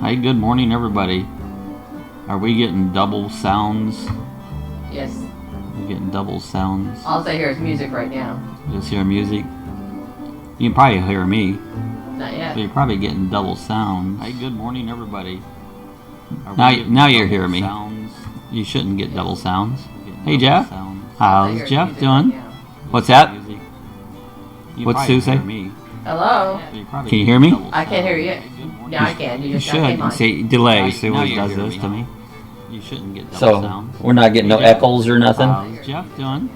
Hey, good morning, everybody. Are we getting double sounds? Yes. We're getting double sounds. All I hear is music right now. Just hear music. You can probably hear me. Not yet. But you're probably getting double sounds. Hey, good morning, everybody. Now you're hearing me. Sounds? You shouldn't get double sounds. Hey, Jeff. How's Jeff doing? What's that? What's Sue say? Hello? Can you hear me? I can't hear you. Now I can. You should. See, delay. Sue always does this to me. You shouldn't get double So sounds. we're not getting no echoes or nothing. How's Jeff doing?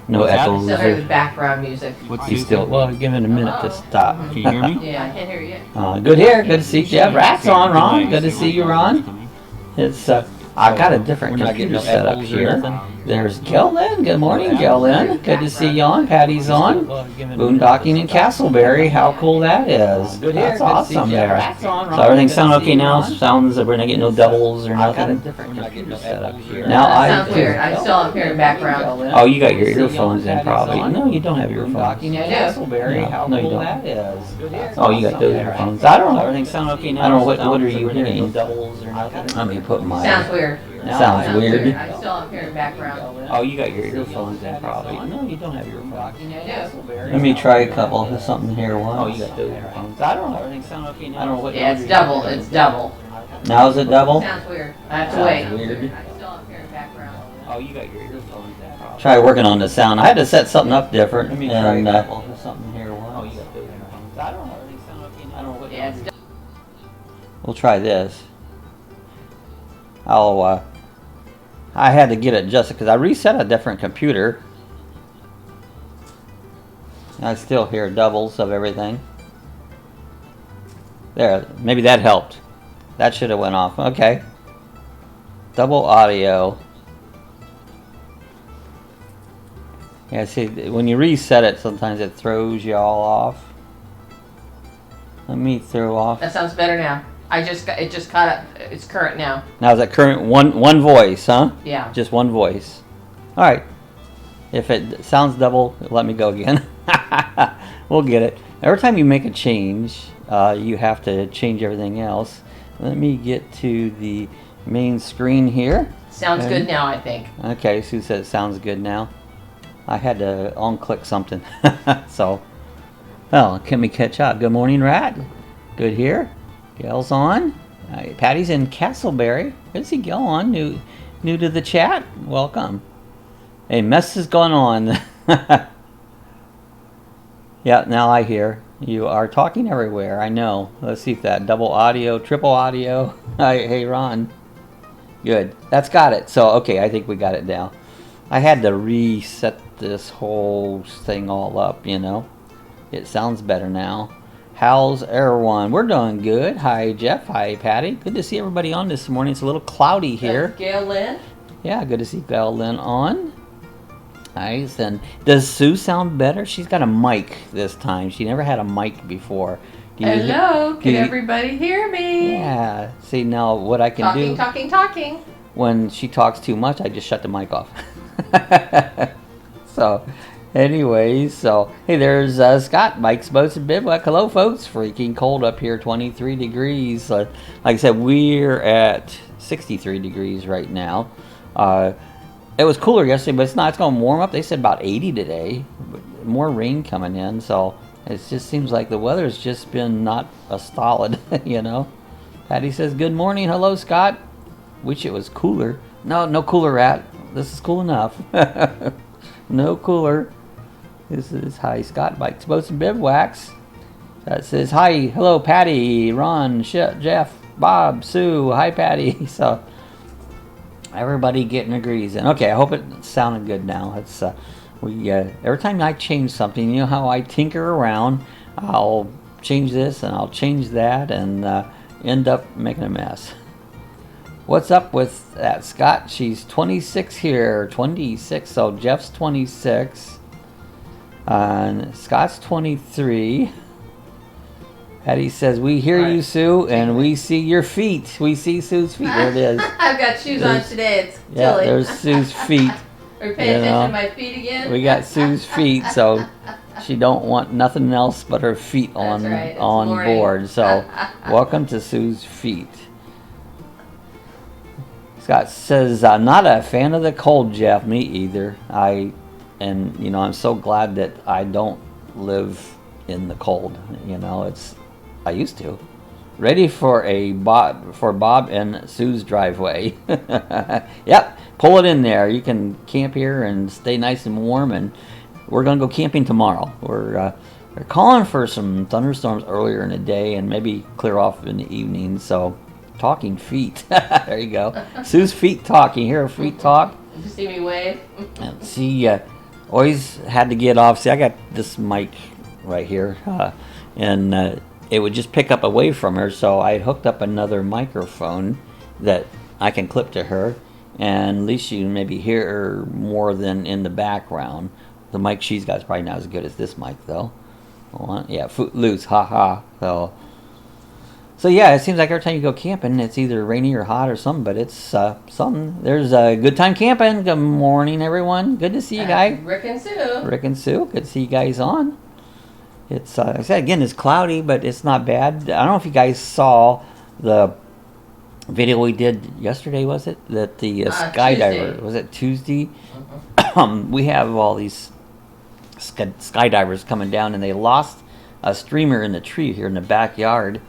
No echoes. Still hear the background music. What's He's Sue still. say? Well, give it a minute to stop. Can you hear me? Yeah, I can't hear you. Good here. Good to see Jeff. Rats on, Ron. Good to see you, Ron. It's I got a different computer set up here. There's Gillen. Good morning, Gillen. Good to see you on. Patty's on. Boondocking in Castleberry. How cool that is. That's awesome there. So everything sound okay now? Sounds that we're not getting no doubles or nothing. Now Sounds weird. I still am hearing background. Oh, you got your earphones in probably. No, you don't have earphones. Yeah, I do. No, you don't. Oh, you got those earphones. I don't know. Everything sound okay now? I don't know. What are you hearing? Let me put my. Sounds weird. Sounds weird. I still am hearing background. Oh, you got your earphones in probably. No, you don't have earphones. Yeah, I do. Let me try a couple of something here once. Oh, you got those earphones. I don't know. Everything sound okay now? I don't know what. Yeah, it's double. It's double. Now is it double? Sounds weird. I have to wait. Sounds weird. I still am hearing background. Oh, you got your earphones in probably. Try working on the sound. I had to set something up different. Let me try a couple of something here once. Oh, you got those earphones. I don't know. Everything sound okay now? I don't know what. Yeah, it's double. We'll try this. I had to get it adjusted because I reset a different computer. I still hear doubles of everything. There, maybe that helped. That should have went off. Okay. Double audio. Yeah, see, when you reset it, sometimes it throws you all off. Let me throw off. That sounds better now. It just caught up. It's current now. Now is that current one voice, huh? Yeah. Just one voice. All right. If it sounds double, let me go again. We'll get it. Every time you make a change, you have to change everything else. Let me get to the main screen here. Sounds good now, I think. Okay, Sue said it sounds good now. I had to on-click something. So, well, can we catch up? Good morning, Rat. Good here. Gail's on. Patty's in Castleberry. Good to see Gail on. New to the chat. Welcome. A mess is going on. Yeah, now I hear. You are talking everywhere. I know. Let's see if that double audio, triple audio. Hey, Ron. Good. That's got it. So, okay, I think we got it now. I had to reset this whole thing all up, you know. It sounds better now. How's everyone? We're doing good. Hi, Jeff. Hi, Patty. Good to see everybody on this morning. It's a little cloudy here. That's Gail Lynn. Yeah, good to see Gail Lynn on. Nice. And does Sue sound better? She's got a mic this time. She never had a mic before. Hello. Can everybody hear me? Yeah. See, now what I can do. Talking. When she talks too much, I just shut the mic off. So, anyways, so hey, there's Scott, Mike's Boats and Bivouac. Hello, folks. Freaking cold up here, 23 degrees. Like I said, we're at 63 degrees right now. It was cooler yesterday, but it's not. It's going to warm up. They said about 80 today. More rain coming in, so it just seems like the weather's just been not a solid, you know. Patty says, good morning. Hello, Scott. Wish it was cooler. No cooler, Rat. This is cool enough. No cooler. This is hi, Scott, Bikes, Boats, and Bivouacs. That says, hi, hello, Patty, Ron, Jeff, Bob, Sue, hi, Patty. So, everybody getting agrees. And okay, I hope it sounded good now. It's every time I change something, you know how I tinker around, I'll change this and I'll change that and end up making a mess. What's up with that, Scott? She's 26 here. 26. So Jeff's 26. And Scott's 23. Patty says, we hear you, Sue, and we see your feet. We see Sue's feet. There it is. I've got shoes on today. It's chilly. Yeah, there's Sue's feet. We're paying attention to my feet again. We got Sue's feet, so she don't want nothing else but her feet on board. So welcome to Sue's feet. Scott says, not a fan of the cold, Jeff. Me either. And you know, I'm so glad that I don't live in the cold. You know, I used to. Ready for Bob and Sue's driveway. Yep, pull it in there. You can camp here and stay nice and warm. And we're gonna go camping tomorrow. We're calling for some thunderstorms earlier in the day and maybe clear off in the evening. So, talking feet. There you go. Sue's feet talk. You hear her feet talk? Did you see me wave? See, always had to get off. See, I got this mic right here, and it would just pick up away from her. So I hooked up another microphone that I can clip to her, and at least you maybe hear her more than in the background. The mic she's got is probably not as good as this mic, though. Yeah, footloose, haha. So yeah, it seems like every time you go camping, it's either rainy or hot or something, but it's something. There's a good time camping. Good morning, everyone. Good to see you guys. Rick and Sue. Rick and Sue, good to see you guys on. It's, like I said, again, it's cloudy, but it's not bad. I don't know if you guys saw the video we did yesterday, was it? That the skydiver, was it Tuesday? Mm-hmm. We have all these skydivers coming down, and they lost a streamer in the tree here in the backyard.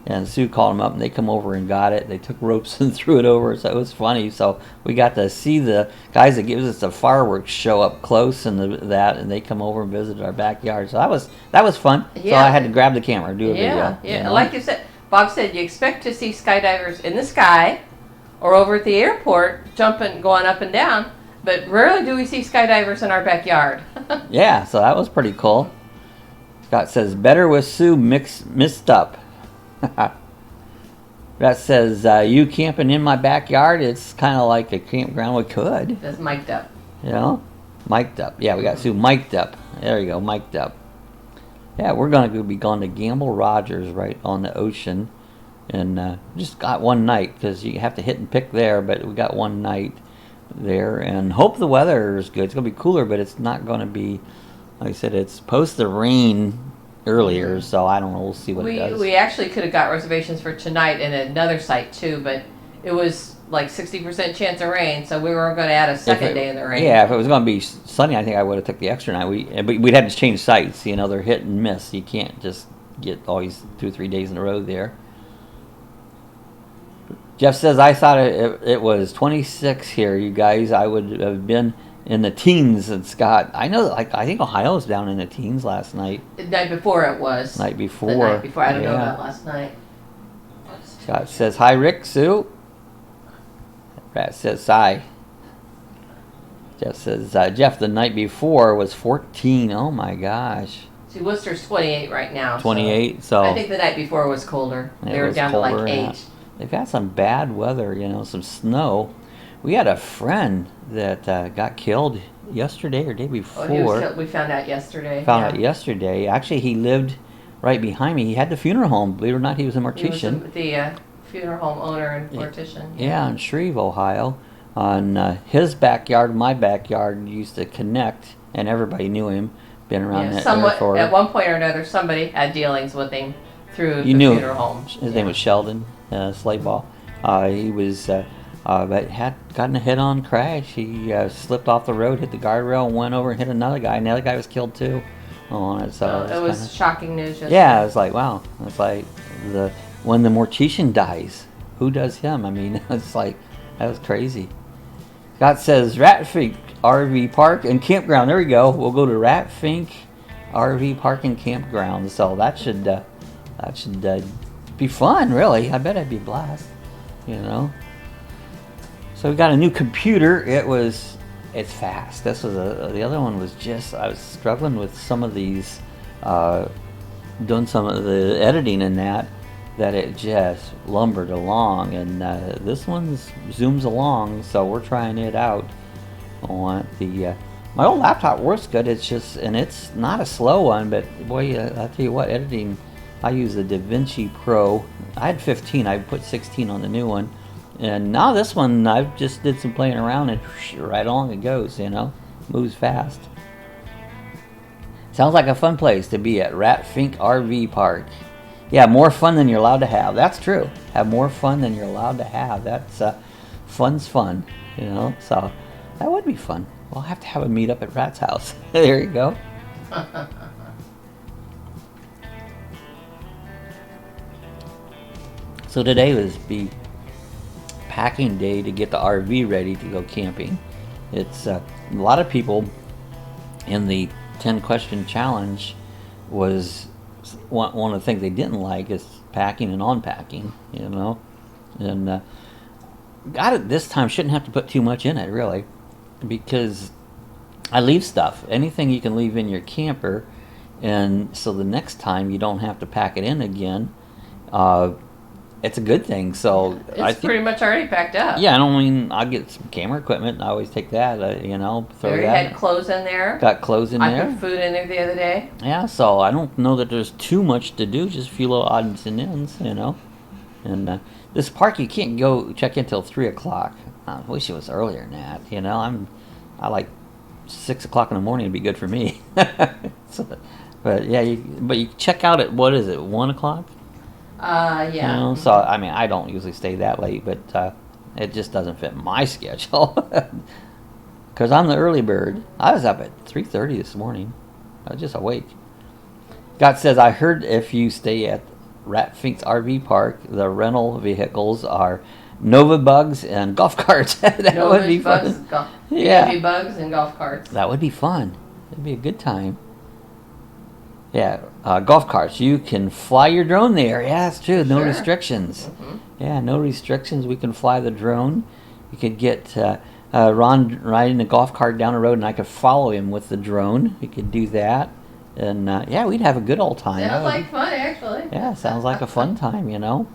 And Sue called them up, and they come over and got it. They took ropes and threw it over, so it was funny. So we got to see the guys that gives us the fireworks show up close and and they come over and visit our backyard. So that was fun. Yeah. So I had to grab the camera and do a video. Yeah, you know? Like you said, Bob said, you expect to see skydivers in the sky or over at the airport jumping, going up and down, but rarely do we see skydivers in our backyard. Yeah, so that was pretty cool. Scott says, better with Sue mixed up. That says, you camping in my backyard, it's kind of like a campground. We could. That's mic'd up. You know? Mic'd up. Yeah, we got Sue mic'd up. There you go, mic'd up. Yeah, we're going to be going to Gamble Rogers right on the ocean. And just got one night because you have to hit and pick there, but we got one night there. And hope the weather is good. It's going to be cooler, but it's not going to be, like I said, it's supposed to rain earlier, so I don't know. We'll see what it does. We actually could have got reservations for tonight in another site too, but it was like 60% chance of rain, so we were going to add a second day in the rain. Yeah, if it was going to be sunny, I think I would have took the extra night. But we'd have to change sites. You know, they're hit and miss. You can't just get always 2 or 3 days in a row there. Jeff says, I thought it was 26 here, you guys. I would have been in the teens. And Scott, I know, like, I think Ohio was down in the teens last night. The night before it was. Night before. The night before. I don't know about last night. Scott says, hi, Rick, Sue. Rat says, hi. Jeff says, Jeff, the night before was 14. Oh, my gosh. See, Worcester's 28 right now. 28, so. I think the night before was colder. They were down to like 8. They've had some bad weather, you know, some snow. We had a friend that got killed yesterday or day before. Oh, he was killed. We found out yesterday. Out yesterday. Actually, he lived right behind me. He had the funeral home. Believe it or not, he was a mortician. He was the funeral home owner and mortician. Yeah, in Shreve, Ohio. On his backyard, my backyard used to connect, and everybody knew him. Been around that area for. At one point or another, somebody had dealings with him through the funeral home. His name was Sheldon Slayball. He was, but had gotten a head-on crash. He slipped off the road, hit the guardrail, and went over and hit another guy. And the other guy was killed too. So it was shocking news. Yeah, it was like, wow. It's like when the mortician dies, who does him? I mean, it's like, that was crazy. Scott says, Ratfink RV Park and Campground. There we go. We'll go to Ratfink RV Park and Campground. So that should be fun, really. I bet it'd be a blast, you know. So we got a new computer. It's fast. This was the other one was just, I was struggling with some of these, doing some of the editing in that it just lumbered along. And this one zooms along, so we're trying it out. My old laptop works good. It's just, and it's not a slow one, but boy, I'll tell you what, editing. I use the DaVinci Pro. I had 15. I put 16 on the new one, and now this one I just did some playing around and right along it goes. You know, moves fast. Sounds like a fun place to be at Ratfink RV Park. Yeah, more fun than you're allowed to have. That's true. Have more fun than you're allowed to have. That's fun's fun, you know. So that would be fun. We'll have to have a meet up at Rat's house. There you go. So today was be packing day to get the RV ready to go camping. It's a lot of people in the 10 question challenge was one of the things they didn't like is packing and unpacking, you know. And got it this time, shouldn't have to put too much in it really, because I leave stuff, anything you can leave in your camper, and so the next time you don't have to pack it in again. It's a good thing. So It's I think, pretty much already packed up. yeah, I don't mean I'll get some camera equipment. I always take that, you know, throw Barry that. had clothes in there. Got clothes in I there. put food in there the other day. Yeah, so I don't know that there's too much to do, just a few little odds and ends, you know. And this park, you can't go check in till 3 o'clock. I wish it was earlier than that, you know. I like 6 o'clock in the morning would be good for me. So, but yeah, you check out at, what is it, 1 o'clock? Yeah. You know, so I mean, I don't usually stay that late, but it just doesn't fit my schedule. Because I'm the early bird. I was up at 3:30 this morning. I was just awake. God says, I heard if you stay at Rat Fink's RV park, the rental vehicles are Nova Bugs and golf carts. That would be fun. Yeah. Nova Bugs and golf carts. That would be fun. It'd be a good time. Yeah, golf carts. You can fly your drone there. Yeah, that's true. No restrictions. Yeah, no restrictions. We can fly the drone. You could get Ron riding a golf cart down the road, and I could follow him with the drone. We could do that. And yeah, we'd have a good old time. Sounds like fun, actually. Yeah, sounds like a fun time, you know.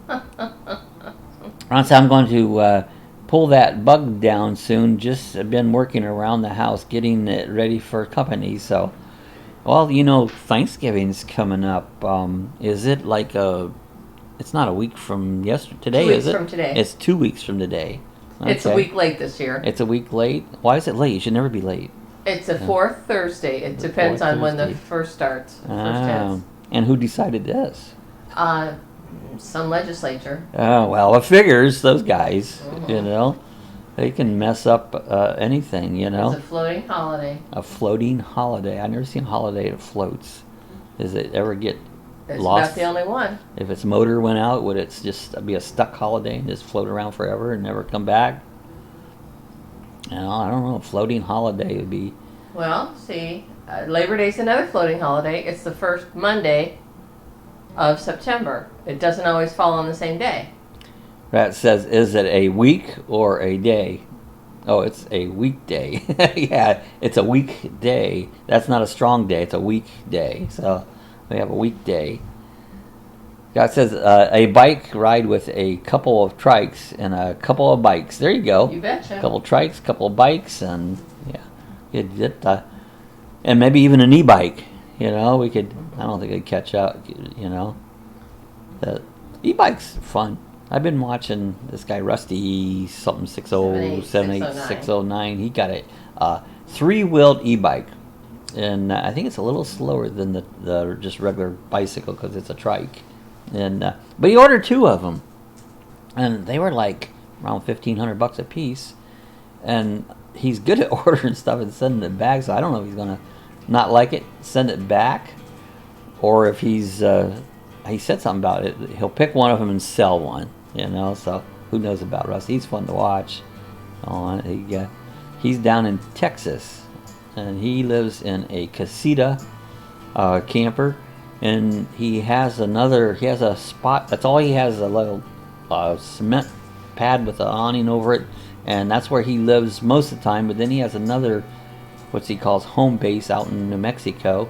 Ron said, I'm going to pull that bug down soon. Just been working around the house, getting it ready for company. So, well, you know, Thanksgiving's coming up. Is it like it's not a week from today, 2 weeks is it? from today. It's 2 weeks from today. Okay. It's a week late this year. It's a week late? Why is it late? You should never be late. It's a fourth Thursday. It depends on when the first starts. First ends. And who decided this? Some legislature. Oh, well, it figures, those guys, you know. They can mess up anything, you know. It's a floating holiday. A floating holiday. I've never seen a holiday that floats. Does it ever get It's lost? not the only one. If its motor went out, would it just be a stuck holiday and just float around forever and never come back? You know, I don't know. A floating holiday would be... Well, see, Labor Day's another floating holiday. It's the first Monday of September. It doesn't always fall on the same day. Rat says, is it a week or a day? Oh, it's a weekday. Yeah, it's a weekday. That's not a strong day. It's a weekday. So we have a weekday. God says, a bike ride with a couple of trikes and a couple of bikes. There you go. You betcha. A couple of trikes, couple of bikes, and yeah, and maybe even an e-bike. You know, we could. I don't think it'd catch up. You know, the e-bike's fun. I've been watching this guy Rusty something 609. He got a 3-wheeled e-bike, and I think it's a little slower than the just regular bicycle because it's a trike. And but he ordered 2 of them, and they were like around $1,500 a piece. And he's good at ordering stuff and sending it back. So I don't know if he's gonna not like it, send it back, or if he's he said something about it. He'll pick one of them and sell one. You know, so who knows about Rusty? He's fun to watch. He's down in Texas, and he lives in a casita camper. And he has a spot, that's all he has, a little cement pad with an awning over it, and that's where he lives most of the time. But then he has another, what he calls home base out in New Mexico,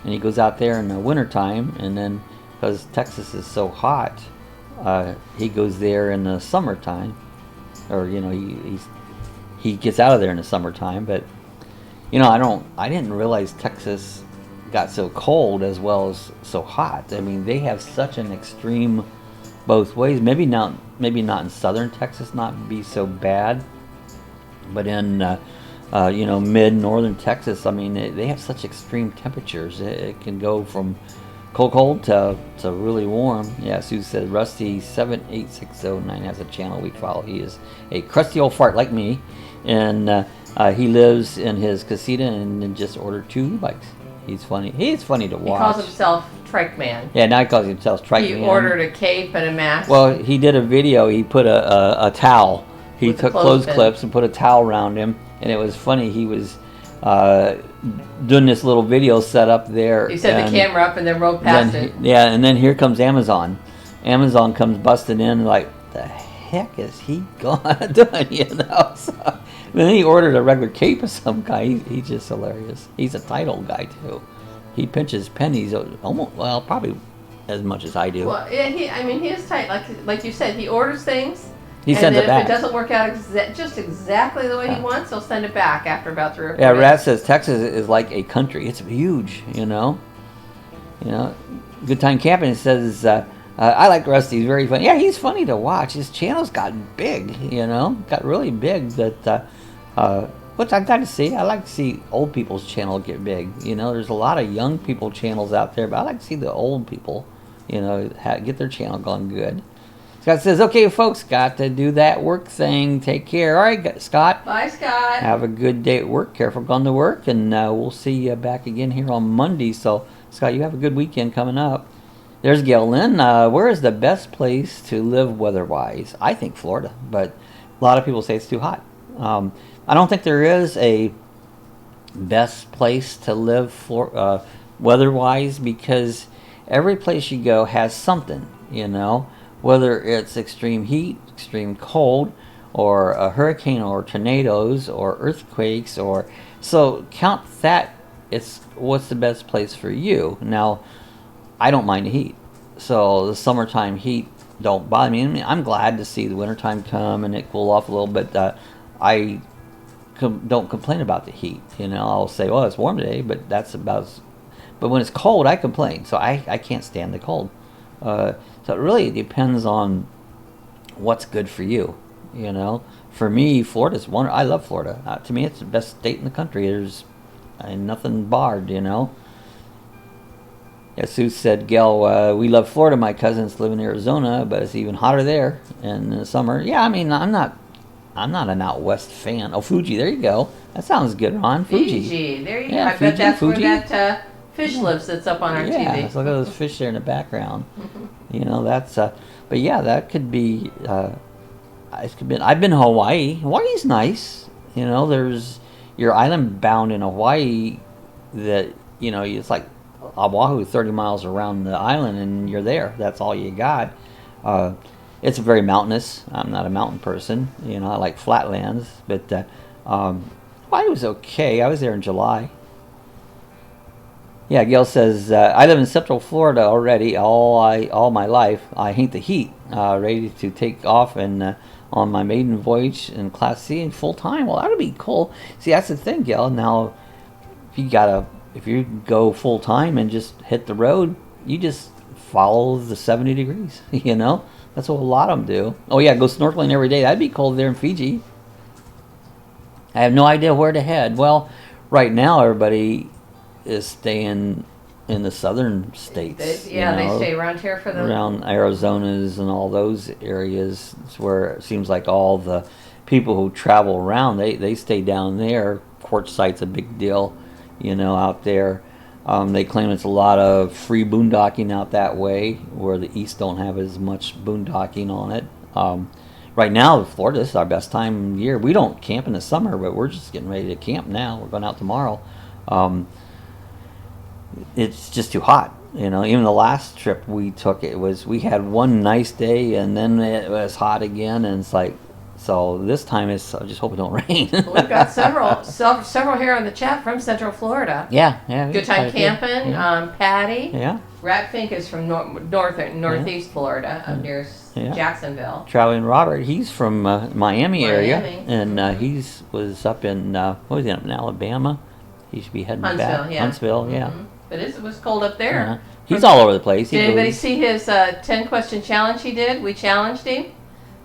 and he goes out there in the wintertime, and then, because Texas is so hot, he goes there in the summertime, or, you know, he gets out of there in the summertime. But, you know, I didn't realize Texas got so cold as well as so hot. I mean, they have such an extreme both ways. Maybe not in southern Texas, not be so bad, but in mid northern Texas, I mean, they have such extreme temperatures. It can go from cold to really warm. Yeah, Sue said Rusty 78609 has a channel we follow. He is a crusty old fart like me, and he lives in his casita and just ordered 2 bikes. He's funny. He's funny to watch. He calls himself Trike Man. Yeah, now he calls himself Trike Man. He ordered a cape and a mask. Well, he did a video. He put a towel. He With took the clothes clothespin. clips and put a towel around him, and it was funny. He was doing this little video set up there. He set the camera up and then rode past it. Yeah, and then here comes Amazon. Amazon comes busting in like, the heck is he doing? You know. So, and then he ordered a regular cape of some guy. He's just hilarious. He's a title guy too. He pinches pennies almost, well, probably as much as I do. Well, yeah, he is tight. Like you said, he orders things. He sends it back. If it doesn't work out just exactly the way he wants, he'll send it back after about 3 or 4 Yeah, days. Rat says Texas is like a country. It's huge, you know. Good Time Camping, it says, I like Rusty. He's very funny. Yeah, he's funny to watch. His channel's gotten big, got really big. That, which I got to see. I like to see old people's channel get big. There's a lot of young people channels out there, but I like to see the old people, get their channel going good. Scott says, okay, folks, got to do that work thing. Take care. All right, Scott. Bye, Scott. Have a good day at work. Careful going to work. And we'll see you back again here on Monday. So, Scott, you have a good weekend coming up. There's Gail Lynn. Where is the best place to live weather-wise? I think Florida, but a lot of people say it's too hot. I don't think there is a best place to live weather-wise, because every place you go has something, whether it's extreme heat, extreme cold, or a hurricane, or tornadoes, or earthquakes, so count that. It's what's the best place for you. Now, I don't mind the heat, so the summertime heat don't bother me. I mean, I'm glad to see the wintertime come and it cool off a little bit. I don't complain about the heat. I'll say, well, it's warm today, but that's about. But when it's cold, I complain. So I can't stand the cold. So it really depends on what's good for you. For me, Florida's wonderful. I love Florida. To me, it's the best state in the country. There's nothing barred. Yeah, Sue said, Gail, we love Florida. My cousins live in Arizona, but it's even hotter there in the summer. Yeah, I mean, I'm not an out west fan. Oh, Fuji, there you go. That sounds good, Ron. Fuji. There you go. Yeah, I bet that's Fuji. where that fish lives that's up on our Yeah, TV. so look at those fish there in the background. That's. But yeah, that could be. I've been to Hawaii. Hawaii's nice. There's you're island bound in Hawaii. That it's like Oahu, 30 miles around the island, and you're there. That's all you got. It's very mountainous. I'm not a mountain person. I like flatlands. But Hawaii was okay. I was there in July. Yeah, Gail says, I live in Central Florida already all my life. I hate the heat. Ready to take off and on my maiden voyage in Class C and full time. Well, that would be cool. See, that's the thing, Gail. Now, if you go full time and just hit the road, you just follow the 70 degrees. That's what a lot of them do. Oh yeah, go snorkeling every day. That'd be cold there in Fiji. I have no idea where to head. Well, right now everybody is staying in the southern states. They stay around here for the... Around Arizona's and all those areas. It's where it seems like all the people who travel around, they stay down there. Quartzsite's a big deal, out there. They claim it's a lot of free boondocking out that way, where the east don't have as much boondocking on it. Right now, Florida, this is our best time of year. We don't camp in the summer, but we're just getting ready to camp now. We're going out tomorrow. It's just too hot. Even the last trip we took, we had one nice day and then it was hot again, and it's like, so this time I just hope it don't rain. We've got several here on the chat from Central Florida. Yeah. Good Time Camping, Yeah. Patty. Yeah. Rat Fink is from northeast Florida, up near Jacksonville. Traveling Robert, he's from Miami area, Miami. and he was up in up in Alabama. He should be heading Huntsville, back. yeah. Huntsville, yeah. Mm-hmm. But it was cold up there. Yeah. He's all over the place. Did anybody see his 10-question challenge he did? We challenged him.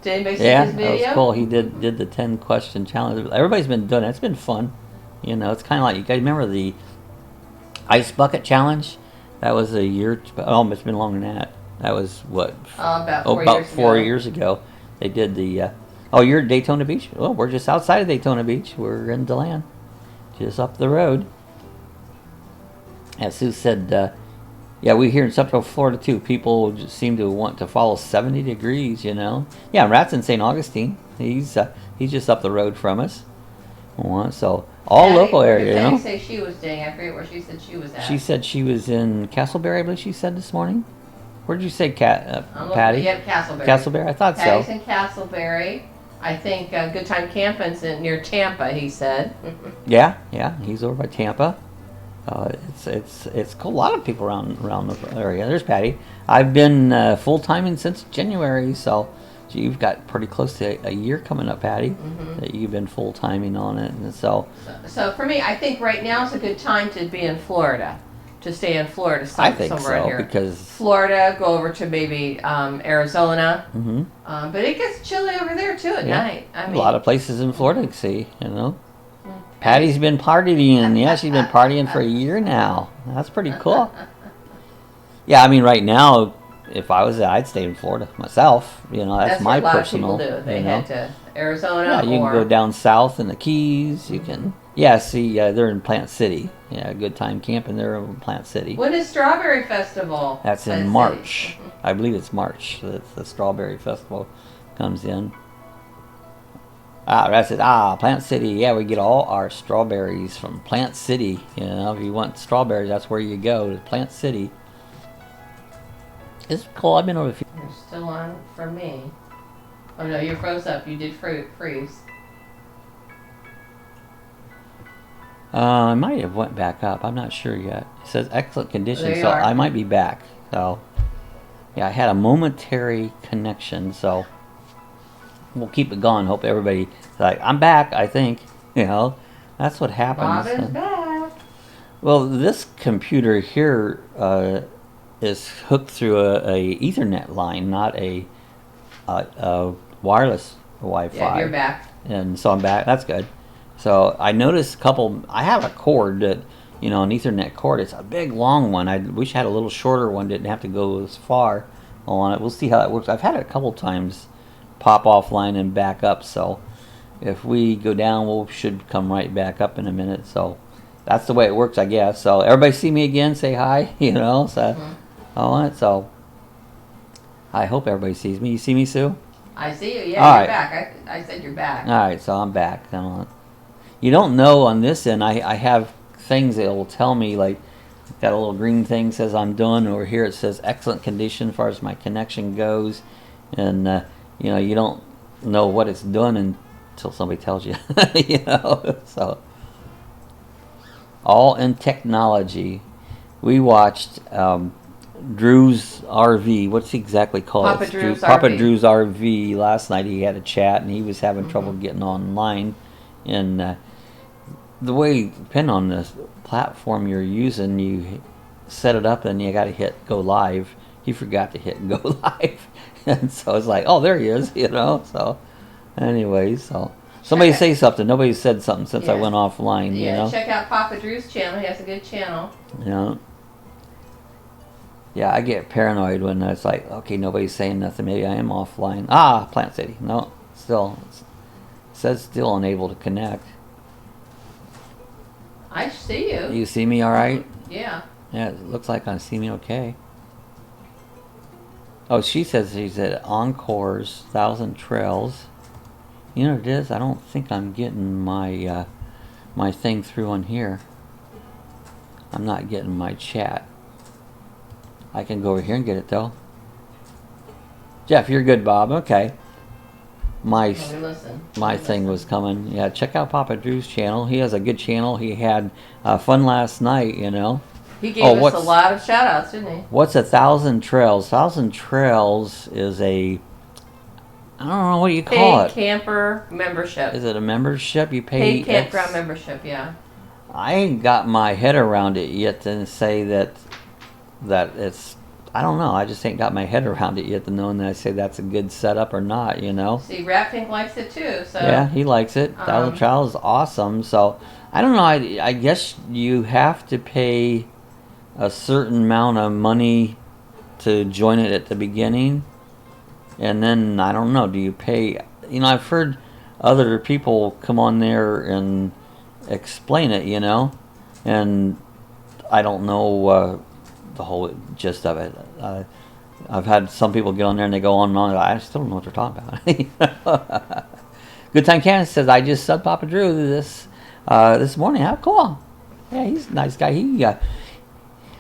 Did anybody see his video? Yeah, that was cool. He did the 10-question challenge. Everybody's been doing it. It's been fun. It's kind of like, you guys remember the ice bucket challenge? That was a year. Oh, it's been longer than that. That was what? About 4 about years 4 ago. years ago. They did the. Oh, you're at Daytona Beach. Oh, we're just outside of Daytona Beach. We're in DeLand, just up the road. As Sue said, yeah, we here in Central Florida too. People just seem to want to follow 70 degrees. You know. Yeah, Rat's in St. Augustine. He's just up the road from us. So all local area, you know. Say she was staying. I forget where she said she was at. She said she was in Castleberry, I believe she said this morning. Where did you say, Patty? Yep, Castleberry. Castleberry, I thought Patty's so. in Castleberry. I think Good Time Camping's near Tampa. He said. Yeah, he's over by Tampa. It's cool. A lot of people around the area. There's Patty. I've been full timing since January, so you've got pretty close to a year coming up, Patty, that you've been full timing on it, and so for me, I think right now is a good time to be in Florida, to stay in Florida. I think somewhere so here. because Florida, go over to maybe Arizona, but it gets chilly over there too at night. I mean, a lot of places in Florida to see, you know. Patty's been partying. Yeah, she's been partying for a year now. That's pretty cool. Yeah, I mean, right now, if I was there, I'd stay in Florida myself. You know, that's my what a lot personal. of people do. They head to Arizona. Yeah, you can go down south in the Keys. You can. Yeah, see, they're in Plant City. Yeah, Good Time Camping. They're in Plant City. When is Strawberry Festival? That's in March. I believe it's March. The Strawberry Festival comes in. That's it. Plant City. Yeah, we get all our strawberries from Plant City. You know, if you want strawberries, that's where you go, to Plant City. It's cool. I've been over. You're still on for me. Oh no, you froze up. You did freeze. I might have went back up. I'm not sure yet. It says excellent condition, There you so are. I might be back. So, yeah, I had a momentary connection, so we'll keep it going. Hope everybody like I'm back. I think that's what happens. Bob is back. Well, this computer here is hooked through a Ethernet line, not a wireless Wi-Fi. Yeah, you're back. And so I'm back. That's good. So I noticed a couple. I have a cord that, an Ethernet cord. It's a big, long one. I wish I had a little shorter one. Didn't have to go as far on it. We'll see how that works. I've had it a couple times pop offline and back up. So if we go down, we should come right back up in a minute. So that's the way it works, I guess. So everybody see me again? Say hi. So I hope everybody sees me. You see me, Sue? I see you. Yeah, All you're right. back. I said you're back. All right, so I'm back. You don't know on this end. I have things that will tell me, like, got a little green thing says I'm done. Over here it says excellent condition as far as my connection goes, and you don't know what it's done until somebody tells you. So all in technology. We watched Drew's RV. What's he exactly called? Papa Drew's Papa RV. Drew's RV. Last night he had a chat and he was having trouble getting online. And the way, depending on the platform you're using, you set it up and you got to hit go live. He forgot to hit go live. And so it's like, oh, there he is, So, anyways, so somebody say something. Nobody said something since I went offline, Yeah, check out Papa Drew's channel. He has a good channel. Yeah, I get paranoid when it's like, okay, nobody's saying nothing. Maybe I am offline. Plant City. No, still, it says still unable to connect. I see you. You see me all right? Yeah. Yeah, it looks like I see me okay. Oh, she says she's at Encore's 1,000 Trails. You know what it is? I don't think I'm getting my my thing through on here. I'm not getting my chat. I can go over here and get it though. Jeff, you're good, Bob. Okay. My thing was coming. Yeah, check out Papa Drew's channel. He has a good channel. He had fun last night, He gave us a lot of shout outs, didn't he? What's 1,000 Trails? 1,000 Trails is I don't know, what do you call it? Paid camper membership. Is it a membership? You pay paid campground membership, yeah. I ain't got my head around it yet to say that it's, I don't know. I just ain't got my head around it yet to knowing that I say that's a good setup or not, See, Ratfink likes it too, so. Yeah, he likes it. 1,000 Trails is awesome. So, I don't know. I guess you have to pay a certain amount of money to join it at the beginning, and then I don't know. Do you pay? You know, I've heard other people come on there and explain it. You know, and I don't know the whole gist of it. I've had some people get on there and they go on and on. I still don't know what they're talking about. Good Time Candace says, I just subbed Papa Drew this morning. How cool. Yeah, he's a nice guy.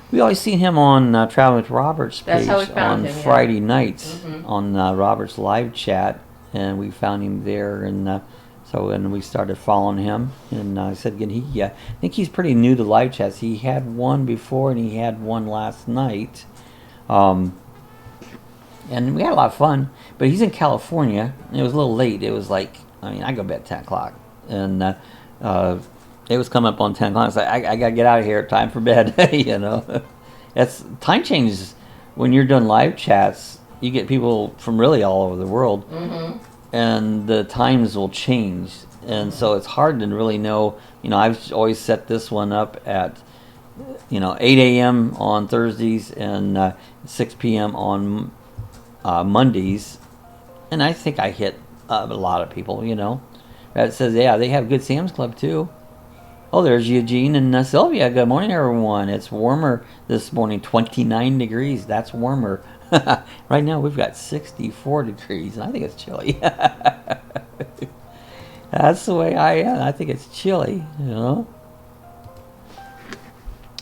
We always see him on Traveling with Robert's page on Friday nights on Robert's live chat, and we found him there, and we started following him. And I said again, I think he's pretty new to live chats. He had one before, and he had one last night, and we had a lot of fun. But he's in California, and it was a little late. It was like, I go to bed at 10 o'clock, and it was coming up on 10 o'clock. I was like, I got to get out of here. Time for bed, you know. That's time changes. When you're doing live chats, you get people from really all over the world, and the times will change. And so it's hard to really know. You know, I've always set this one up at, 8 a.m. on Thursdays and 6 p.m. on Mondays. And I think I hit a lot of people, you know. That says, yeah, they have Good Sam's Club too. Oh, there's Eugene and Sylvia. Good morning, everyone. It's warmer this morning, 29 degrees. That's warmer. Right now, we've got 64 degrees, and I think it's chilly. That's the way I am. I think it's chilly, you know.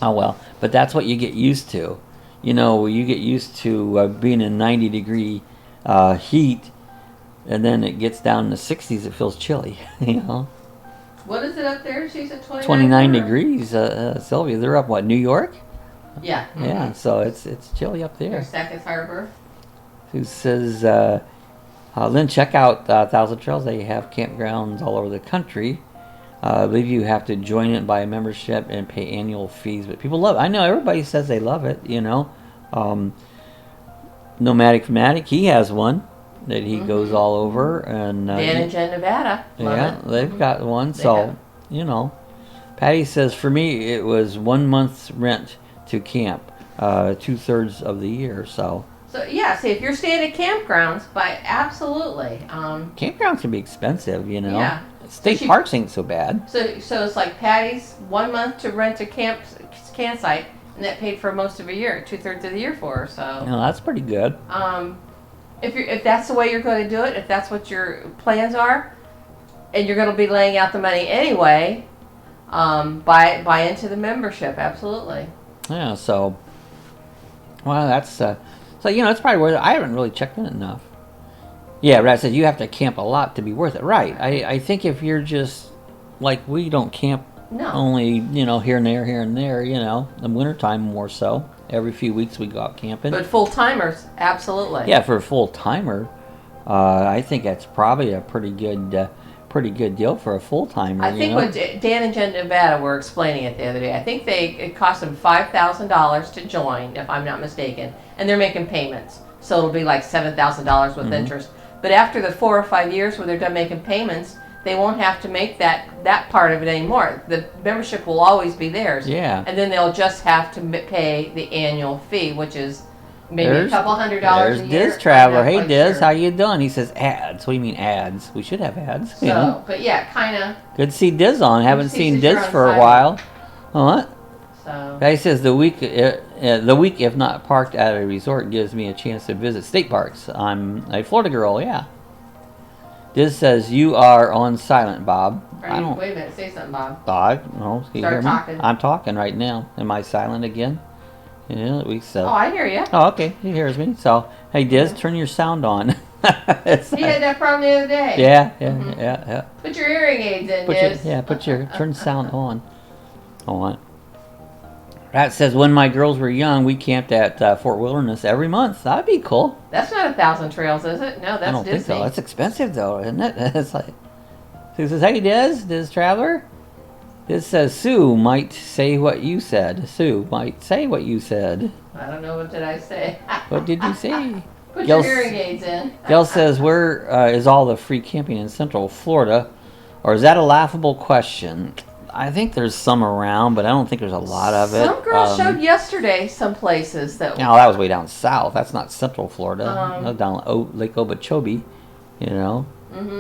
Oh, well, but that's what you get used to. You know, you get used to being in 90-degree heat, and then it gets down in the 60s, it feels chilly, you know. What is it up there? She's at 29 degrees, Sylvia. They're up, what, New York? Yeah. Yeah, so it's chilly up there. Sackett Harbor. Who says, Lynn, check out Thousand Trails. They have campgrounds all over the country. I believe you have to join it, buy a membership, and pay annual fees. But people love it. I know everybody says they love it, you know. Nomadic Fanatic, he has one that he goes all over. And Dan and Jen, Nevada. Love it. They've got one. So, you know. Patty says, for me, it was 1 month's rent to camp, 2/3 of the year. So yeah, see, if you're staying at campgrounds, absolutely. Campgrounds can be expensive, you know. Yeah. State parks ain't so bad. So it's like Patty's 1 month to rent a campsite, and that paid for most of a year, 2/3 of the year for her. So no, that's pretty good. If that's the way you're going to do it, if that's what your plans are, and you're going to be laying out the money anyway, buy into the membership, absolutely. Yeah. So, well, that's so you know, it's probably worth it. I haven't really checked in enough. Yeah, Brad said you have to camp a lot to be worth it. Right. I think if you're just like we don't camp only, you know, here and there, you know, in the wintertime more so. Every few weeks we go out camping. But full timers, absolutely. Yeah, for a full timer, I think that's probably a pretty good deal for a full timer. I think what Dan and Jen Nevada were explaining it the other day. I think it cost them $5,000 to join, if I'm not mistaken, and they're making payments, so it'll be like $7,000 with interest. But after the 4 or 5 years where they're done making payments, they won't have to make that part of it anymore. The membership will always be theirs. Yeah. And then they'll just have to pay the annual fee, which is maybe a couple $100 a year. There's Diz Traveler. Hey, Diz, how you doing? He says ads. What do you mean ads? We should have ads. So, you know? But yeah, kind of. Good to see Diz on. Haven't seen Diz for a while. What? So. Guy says the week if not parked at a resort gives me a chance to visit state parks. I'm a Florida girl. Yeah. Diz says, you are on silent, Bob. Wait a minute, say something, Bob. No, can you hear me? Talking. I'm talking right now. Am I silent again? Yeah, Oh, I hear you. Oh, okay. He hears me. So, hey, Diz, turn your sound on. He had that problem the other day. Yeah. Put your hearing aids in, Diz. Turn sound on. Hold on. Rat says, when my girls were young, we camped at Fort Wilderness every month. That'd be cool. That's not 1,000 Trails, is it? No, that's Disney. I don't think so. That's expensive, though, isn't it? It's like, he says, hey, Diz Traveler. Diz says, Sue might say what you said. Sue might say what you said. I don't know. What did I say? What did you say? Put your hearing aids in. Gail says, where is all the free camping in Central Florida? Or is that a laughable question? I think there's some around, but I don't think there's a lot of it. Some girl showed yesterday some places that. No, that was way down south. That's not Central Florida. That was down Lake Okeechobee, you know.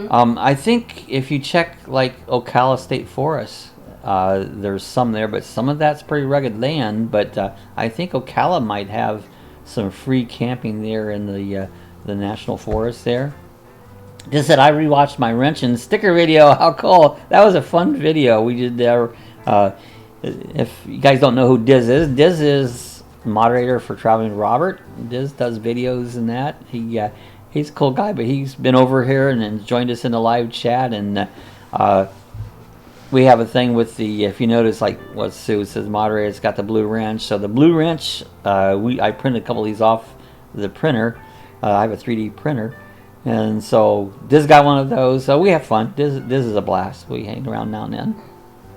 I think if you check like Ocala State Forest, there's some there, but some of that's pretty rugged land. But I think Ocala might have some free camping there in the national forest there. Just said I rewatched my wrench and sticker video. How cool! That was a fun video we did there. If you guys don't know who Diz is moderator for Traveling Robert. Diz does videos and that. He's a cool guy, but he's been over here and joined us in the live chat. And we have a thing with the, if you notice, like what Sue says, moderator, it's got the blue wrench. So the blue wrench, I printed a couple of these off the printer. I have a 3D printer. And so Diz got one of those. So we have fun. Diz is a blast. We hang around now and then.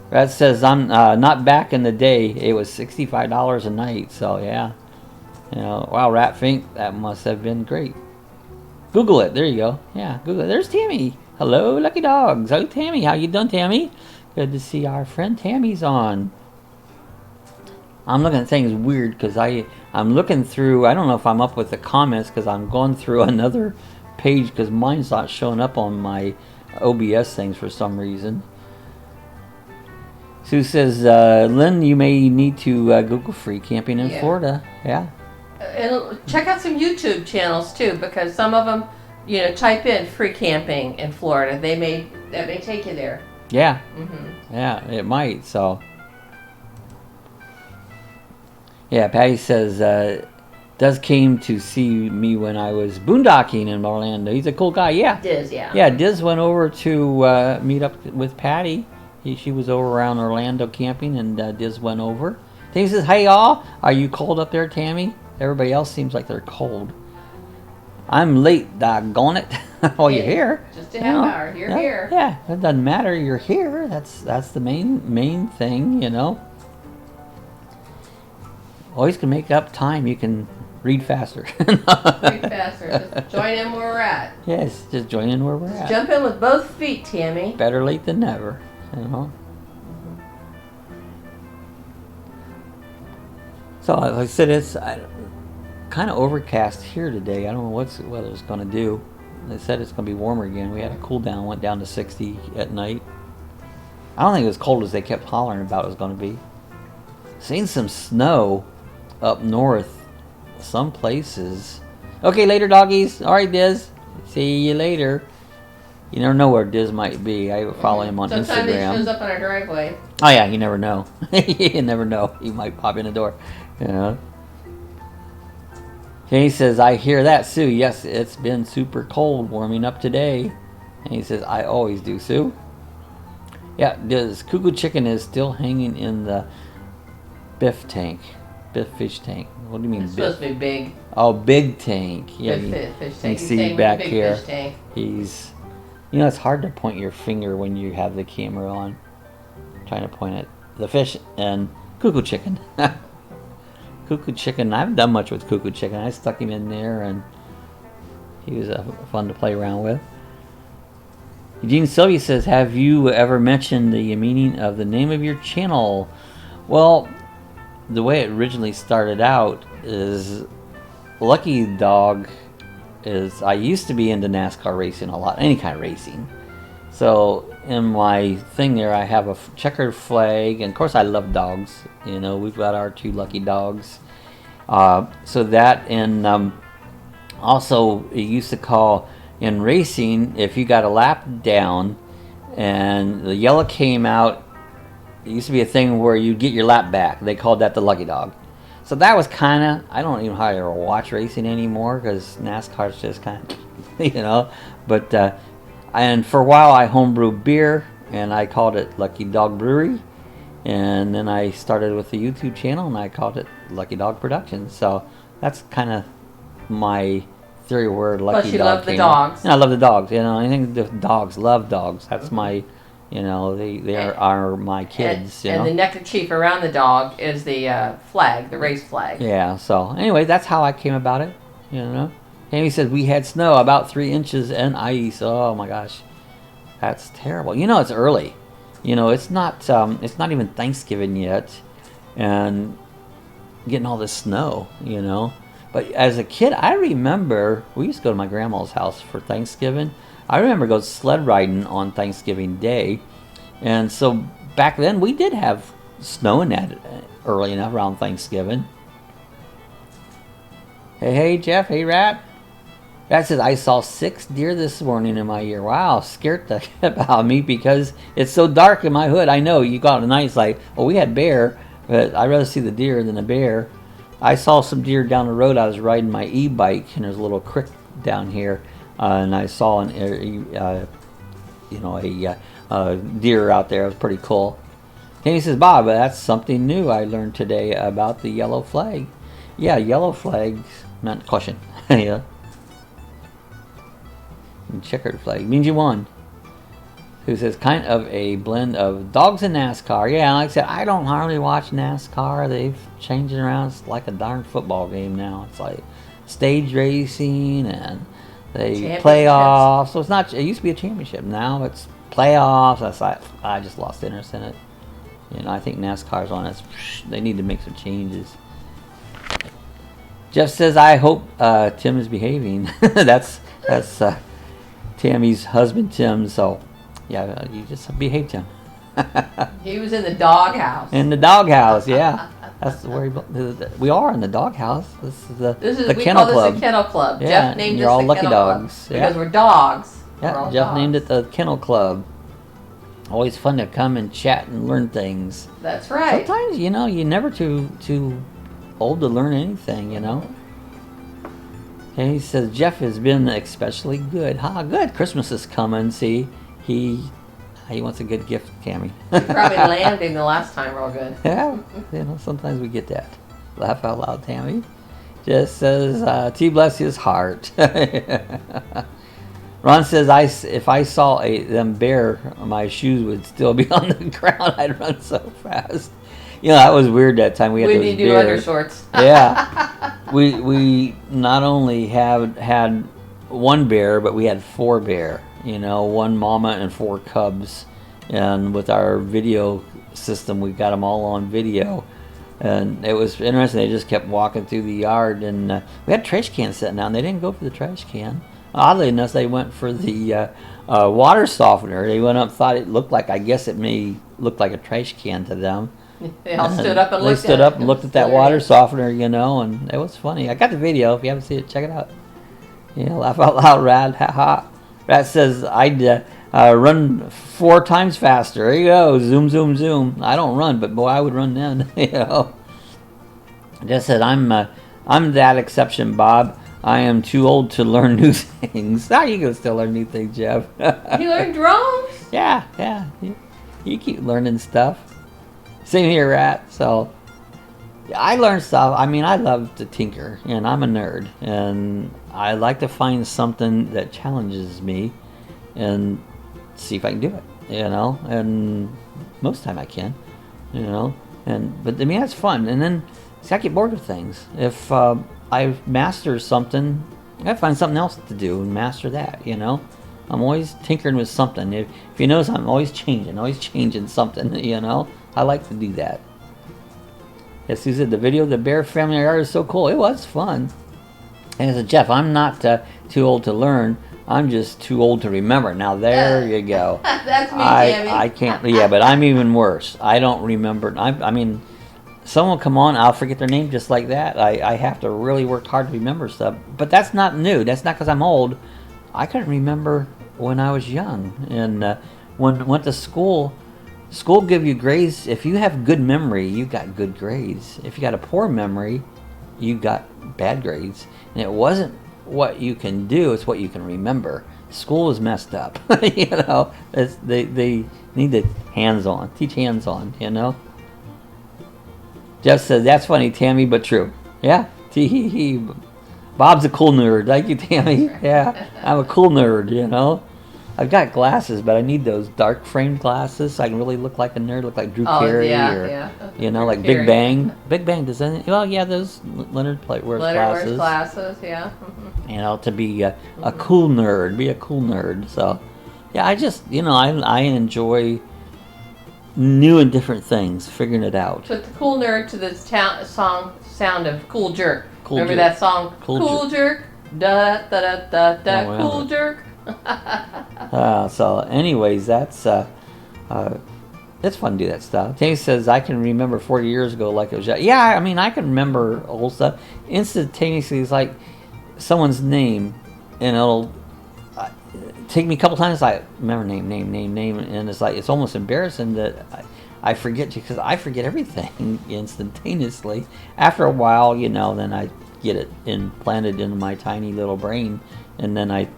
That says I'm not back in the day. It was $65 a night. So yeah, you know, wow, Ratfink, that must have been great. Google it. There you go. Yeah, Google it. There's Tammy. Hello, Lucky Dogs. Hello, Tammy. How you doing, Tammy? Good to see our friend Tammy's on. I'm looking at things weird because I'm looking through. I don't know if I'm up with the comments because I'm going through another page because mine's not showing up on my OBS things for some reason. Sue says, Lynn, you may need to Google free camping in Florida. Yeah. And check out some YouTube channels too, because some of them, you know, type in free camping in Florida. That may take you there. Yeah. Yeah, it might. So. Yeah, Patty says, Diz came to see me when I was boondocking in Orlando. He's a cool guy. Yeah. Diz, yeah. Yeah, Diz went over to meet up with Patty. She was over around Orlando camping, and Diz went over. Tammy says, hey, y'all. Are you cold up there, Tammy? Everybody else seems like they're cold. I'm late, doggone it. Oh, you're here. Just a half hour. You're here. Yeah, it doesn't matter. You're here. That's the main thing, you know. Always can make up time. You can read faster. Read faster. Just join in where we're at. Yes, just join in where we're at. Jump in with both feet, Tammy. Better late than never, you know. So, like I said, it's kind of overcast here today. I don't know what the weather's going to do. They said it's going to be warmer again. We had a cool down, went down to 60 at night. I don't think it was cold as they kept hollering about it was going to be. Seen some snow up north, some places. Okay, later, doggies. All right, Diz. See you later. You never know where Diz might be. I follow him on Instagram. Sometimes he shows up on our driveway. Oh yeah, you never know. You never know. He might pop in the door. You know. He says, I hear that, Sue. Yes, it's been super cold warming up today. And he says, I always do, Sue. Yeah, Diz. Cuckoo chicken is still hanging in the Biff tank. Biff fish tank. What do you mean, It's Biff? supposed to be big. Oh, big tank. Yeah, Big fish you tank. can see back big here. Fish tank. He's, you know, it's hard to point your finger when you have the camera on. I'm trying to point at the fish and cuckoo chicken. Cuckoo chicken. I haven't done much with cuckoo chicken. I stuck him in there, and he was fun to play around with. Eugene Sylvia says, have you ever mentioned the meaning of the name of your channel? Well, the way it originally started out is Lucky Dog is, I used to be into NASCAR racing a lot, any kind of racing. So in my thing there, I have a checkered flag, and of course I love dogs. You know, we've got our 2 lucky dogs. So that, and also it used to call, in racing, if you got a lap down and the yellow came out, it used to be a thing where you get your lap back. They called that the lucky dog. So that was kind of, I don't even hardly ever watch racing anymore because NASCAR's just kind of, you know. But, and for a while I homebrewed beer and I called it Lucky Dog Brewery. And then I started with the YouTube channel and I called it Lucky Dog Productions. So that's kind of my theory where Lucky Plus you Dog love the came dogs. And I love the dogs. You know, I think the dogs love dogs. That's my, you know, they are my kids. And the neckerchief around the dog is the flag, the race flag. Yeah. So anyway, that's how I came about it. You know, Amy said we had snow about 3 inches and ice. Oh my gosh, that's terrible. You know, it's early. You know, it's not even Thanksgiving yet, and getting all this snow, you know. But as a kid, I remember we used to go to my grandma's house for Thanksgiving. I remember go sled riding on Thanksgiving Day, and so back then we did have snow in that early enough around Thanksgiving. Hey, Jeff. Hey, Rat. Rat says, I saw 6 deer this morning in my ear. Wow, scared the shit out of me because it's so dark in my hood. I know you got a nice like, well, we had bear, but I'd rather see the deer than the bear. I saw some deer down the road. I was riding my e-bike, and there's a little creek down here, and I saw a deer out there. It was pretty cool. And he says, Bob, that's something new I learned today about the yellow flag. Yeah, yellow flags, not caution. Yeah. And checkered flag means you won. Who says kind of a blend of dogs and NASCAR. Yeah, like I said, I don't hardly watch NASCAR. They've changed it around. It's like a darn football game now. It's like stage racing and they playoffs. So it's not. It used to be a championship. Now it's playoffs. That's like I just lost interest in it. You know, I think NASCAR's on it. They need to make some changes. Jeff says, I hope Tim is behaving. that's Tammy's husband, Tim. So, yeah, you just behave, Tim. He was in the doghouse. In the doghouse, yeah. That's where we are in the doghouse. This is the kennel club. Call this a kennel club. Yeah, Jeff named you're us all the lucky kennel dogs. Club because we're dogs. Yeah, we're Jeff dogs. named it the kennel club. Always fun to come and chat and learn things. That's right. Sometimes, you know, you're never too old to learn anything, you know. And he says, Jeff has been especially good. Good. Christmas is coming. See, he wants a good gift, Cammy. You probably landed him the last time real good. Yeah, you know, sometimes we get that. Laugh out loud, Tammy. Just says, T bless his heart. Ron says, if I saw them bear, my shoes would still be on the ground. I'd run so fast. You know, that was weird that time. We had those need new bears. undershorts. Yeah. We not only had one bear, but we had 4 bear. You know, 1 mama and 4 cubs. And with our video system, we got them all on video. And it was interesting. They just kept walking through the yard. And we had trash cans sitting down. They didn't go for the trash can. Oddly enough, they went for the water softener. They went up, thought it looked like, I guess it may look like a trash can to them. They all stood up and looked at it. They stood up and looked at that water softener, you know, and it was funny. I got the video. If you haven't seen it, check it out. Yeah, laugh out loud, Rad. Ha ha. Rad says, I'd run 4 times faster. There you go. Zoom, zoom, zoom. I don't run, but boy, I would run then. You know. Just said, I'm that exception, Bob. I am too old to learn new things. Now you can still learn new things, Jeff. You learned drones? Yeah. You keep learning stuff. Same here, Rat. So, I learn stuff. I mean, I love to tinker, and I'm a nerd. And I like to find something that challenges me and see if I can do it, you know. And most of the time I can, you know. But I mean, that's fun. And then, see, I get bored with things. If I master something, I find something else to do and master that, you know. I'm always tinkering with something. If you notice, I'm always changing something, you know. I like to do that. Yes, he said the video of the bear family yard is so cool. It was fun. And he said, Jeff, I'm not too old to learn. I'm just too old to remember. Now there you go. That's me, Tammy. I can't. Yeah, but I'm even worse. I don't remember. I mean, someone will come on, I'll forget their name just like that. I have to really work hard to remember stuff. But that's not new. That's not because I'm old. I couldn't remember when I was young. And when I went to school give you grades. If you have good memory, you got good grades. If you got a poor memory, you got bad grades. And it wasn't what you can do, it's what you can remember. School is messed up. You know, they need to teach hands-on, you know. Jeff says, that's funny, Tammy, but true. Yeah, tee-hee-hee. Bob's a cool nerd. Thank you, Tammy. Yeah, I'm a cool nerd, you know. I've got glasses, but I need those dark framed glasses so I can really look like a nerd, look like Drew Carey you know, like Big Bang. Big Bang does anything. Well, yeah, those Leonard wears glasses. Leonard wears glasses, yeah. You know, to be a cool nerd, be a cool nerd. So, yeah, I just, you know, I enjoy new and different things, figuring it out. Put the cool nerd to the sound of Cool Jerk. Cool Remember Jerk. that song? Cool Jerk. Da da da da da. Oh, Cool Jerk. So anyways, that's it's fun to do that stuff. Tammy says, I can remember 40 years ago like it was. Yeah, I mean, I can remember old stuff. Instantaneously, it's like someone's name, and it'll take me a couple times, like, remember name, and it's like, it's almost embarrassing that I forget you, because I forget everything instantaneously. After a while, you know, then I get it implanted into my tiny little brain, and then I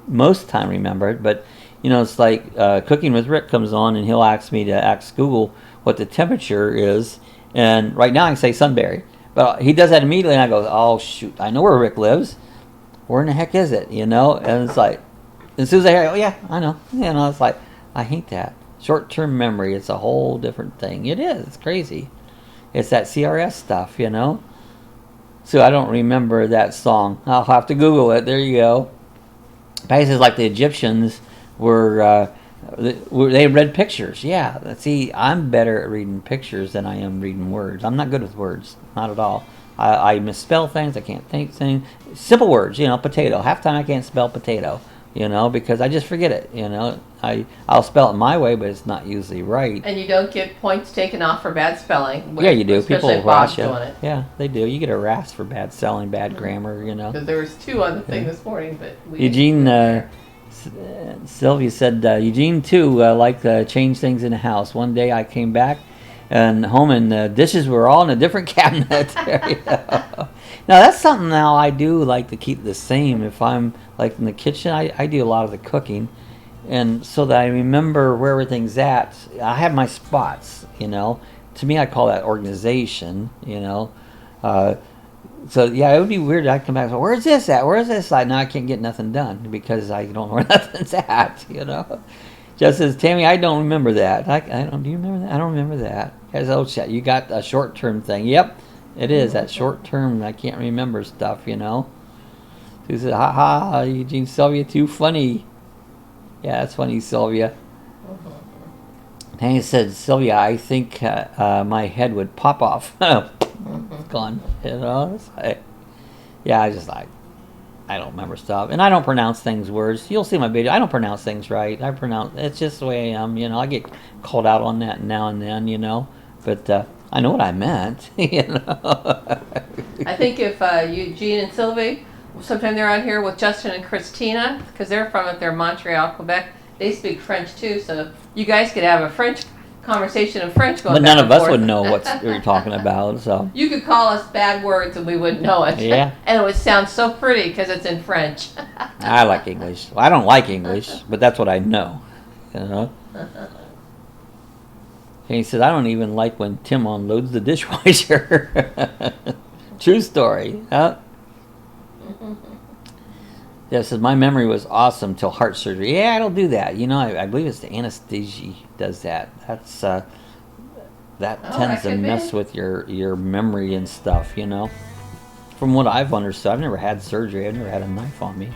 most of the time remember it. But you know, it's like Cooking with Rick comes on, and he'll ask me to ask Google what the temperature is, and right now I can say Sunbury, but he does that immediately, and I go, oh shoot, I know where Rick lives. Where in the heck is it? You know, and it's like, as soon as I hear, oh yeah, I know. You know, it's like, I hate that. Short-term memory, it's a whole different thing. It is, it's crazy. It's that CRS stuff, you know. So I don't remember that song. I'll have to Google it. There you go. Places like the Egyptians were, they read pictures. Yeah, see, I'm better at reading pictures than I am reading words. I'm not good with words, not at all. I misspell things, I can't think things. Simple words, you know, potato. Half the time I can't spell potato, you know, because I just forget it, you know. I'll spell it my way, but it's not usually right. And you don't get points taken off for bad spelling. Yeah, you do. People if Bob's harass you. doing it. Yeah, they do. You get harassed for bad spelling, bad grammar, you know. Because there was 2 on the thing this morning, but we Eugene, Sylvia said, Eugene too liked to change things in the house. One day I came back and home, and the dishes were all in a different cabinet. There you go. Now that's something now I do like to keep the same. If I'm like in the kitchen, I do a lot of the cooking, and so that I remember where everything's at. I have my spots, you know. To me, I call that organization, you know. So yeah, it would be weird. I'd come back and say, where's this at? Where's this at? Now I can't get nothing done because I don't know where nothing's at, you know. Just as Tammy, I don't remember that. I don't. Do you remember that? I don't remember that. Guys, oh shit, you got a short-term thing. Yep, it is that short-term. I can't remember stuff, you know. She said, "Ha ha, Eugene, Sylvia, too funny." Yeah, that's funny, Sylvia. Tammy said, Sylvia, I think my head would pop off. It's gone, you know. It's like, yeah, I just like. I don't remember stuff, and I don't pronounce things words. You'll see my video. I don't pronounce things right. It's just the way I am, you know. I get called out on that now and then, you know. But I know what I meant, you know. I think if Eugene and Sylvie, sometime they're out here with Justin and Christina, because they're from up there, Montreal, Quebec. They speak French too, so you guys could have a French conversation in French going but back none of and us forth. would know what you're talking about, so. You could call us bad words and we wouldn't know it. Yeah. And it would sound so pretty because it's in French. I like English. Well, I don't like English, but that's what I know, you know. And he said, I don't even like when Tim unloads the dishwasher. True story. Huh? Yeah, it says, my memory was awesome till heart surgery. Yeah, I don't do that. You know, I believe it's the anesthesia does that. That's that tends to mess with your memory and stuff, you know. From what I've understood, I've never had surgery. I've never had a knife on me.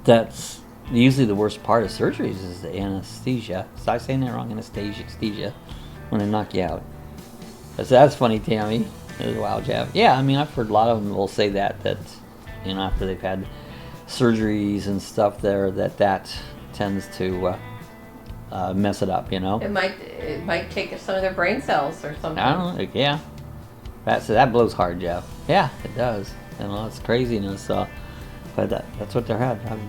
That's usually the worst part of surgeries is the anesthesia. Is I saying that wrong? Anesthesia. When they knock you out. So that's funny, Tammy. Wow, Jeff. Yeah, I mean, I've heard a lot of them will say that you know, after they've had surgeries and stuff there, that tends to mess it up, you know. It might take some of their brain cells or something. I don't know, yeah. That blows hard, Jeff. Yeah, it does. You know, it's craziness. But that's what they're having. I've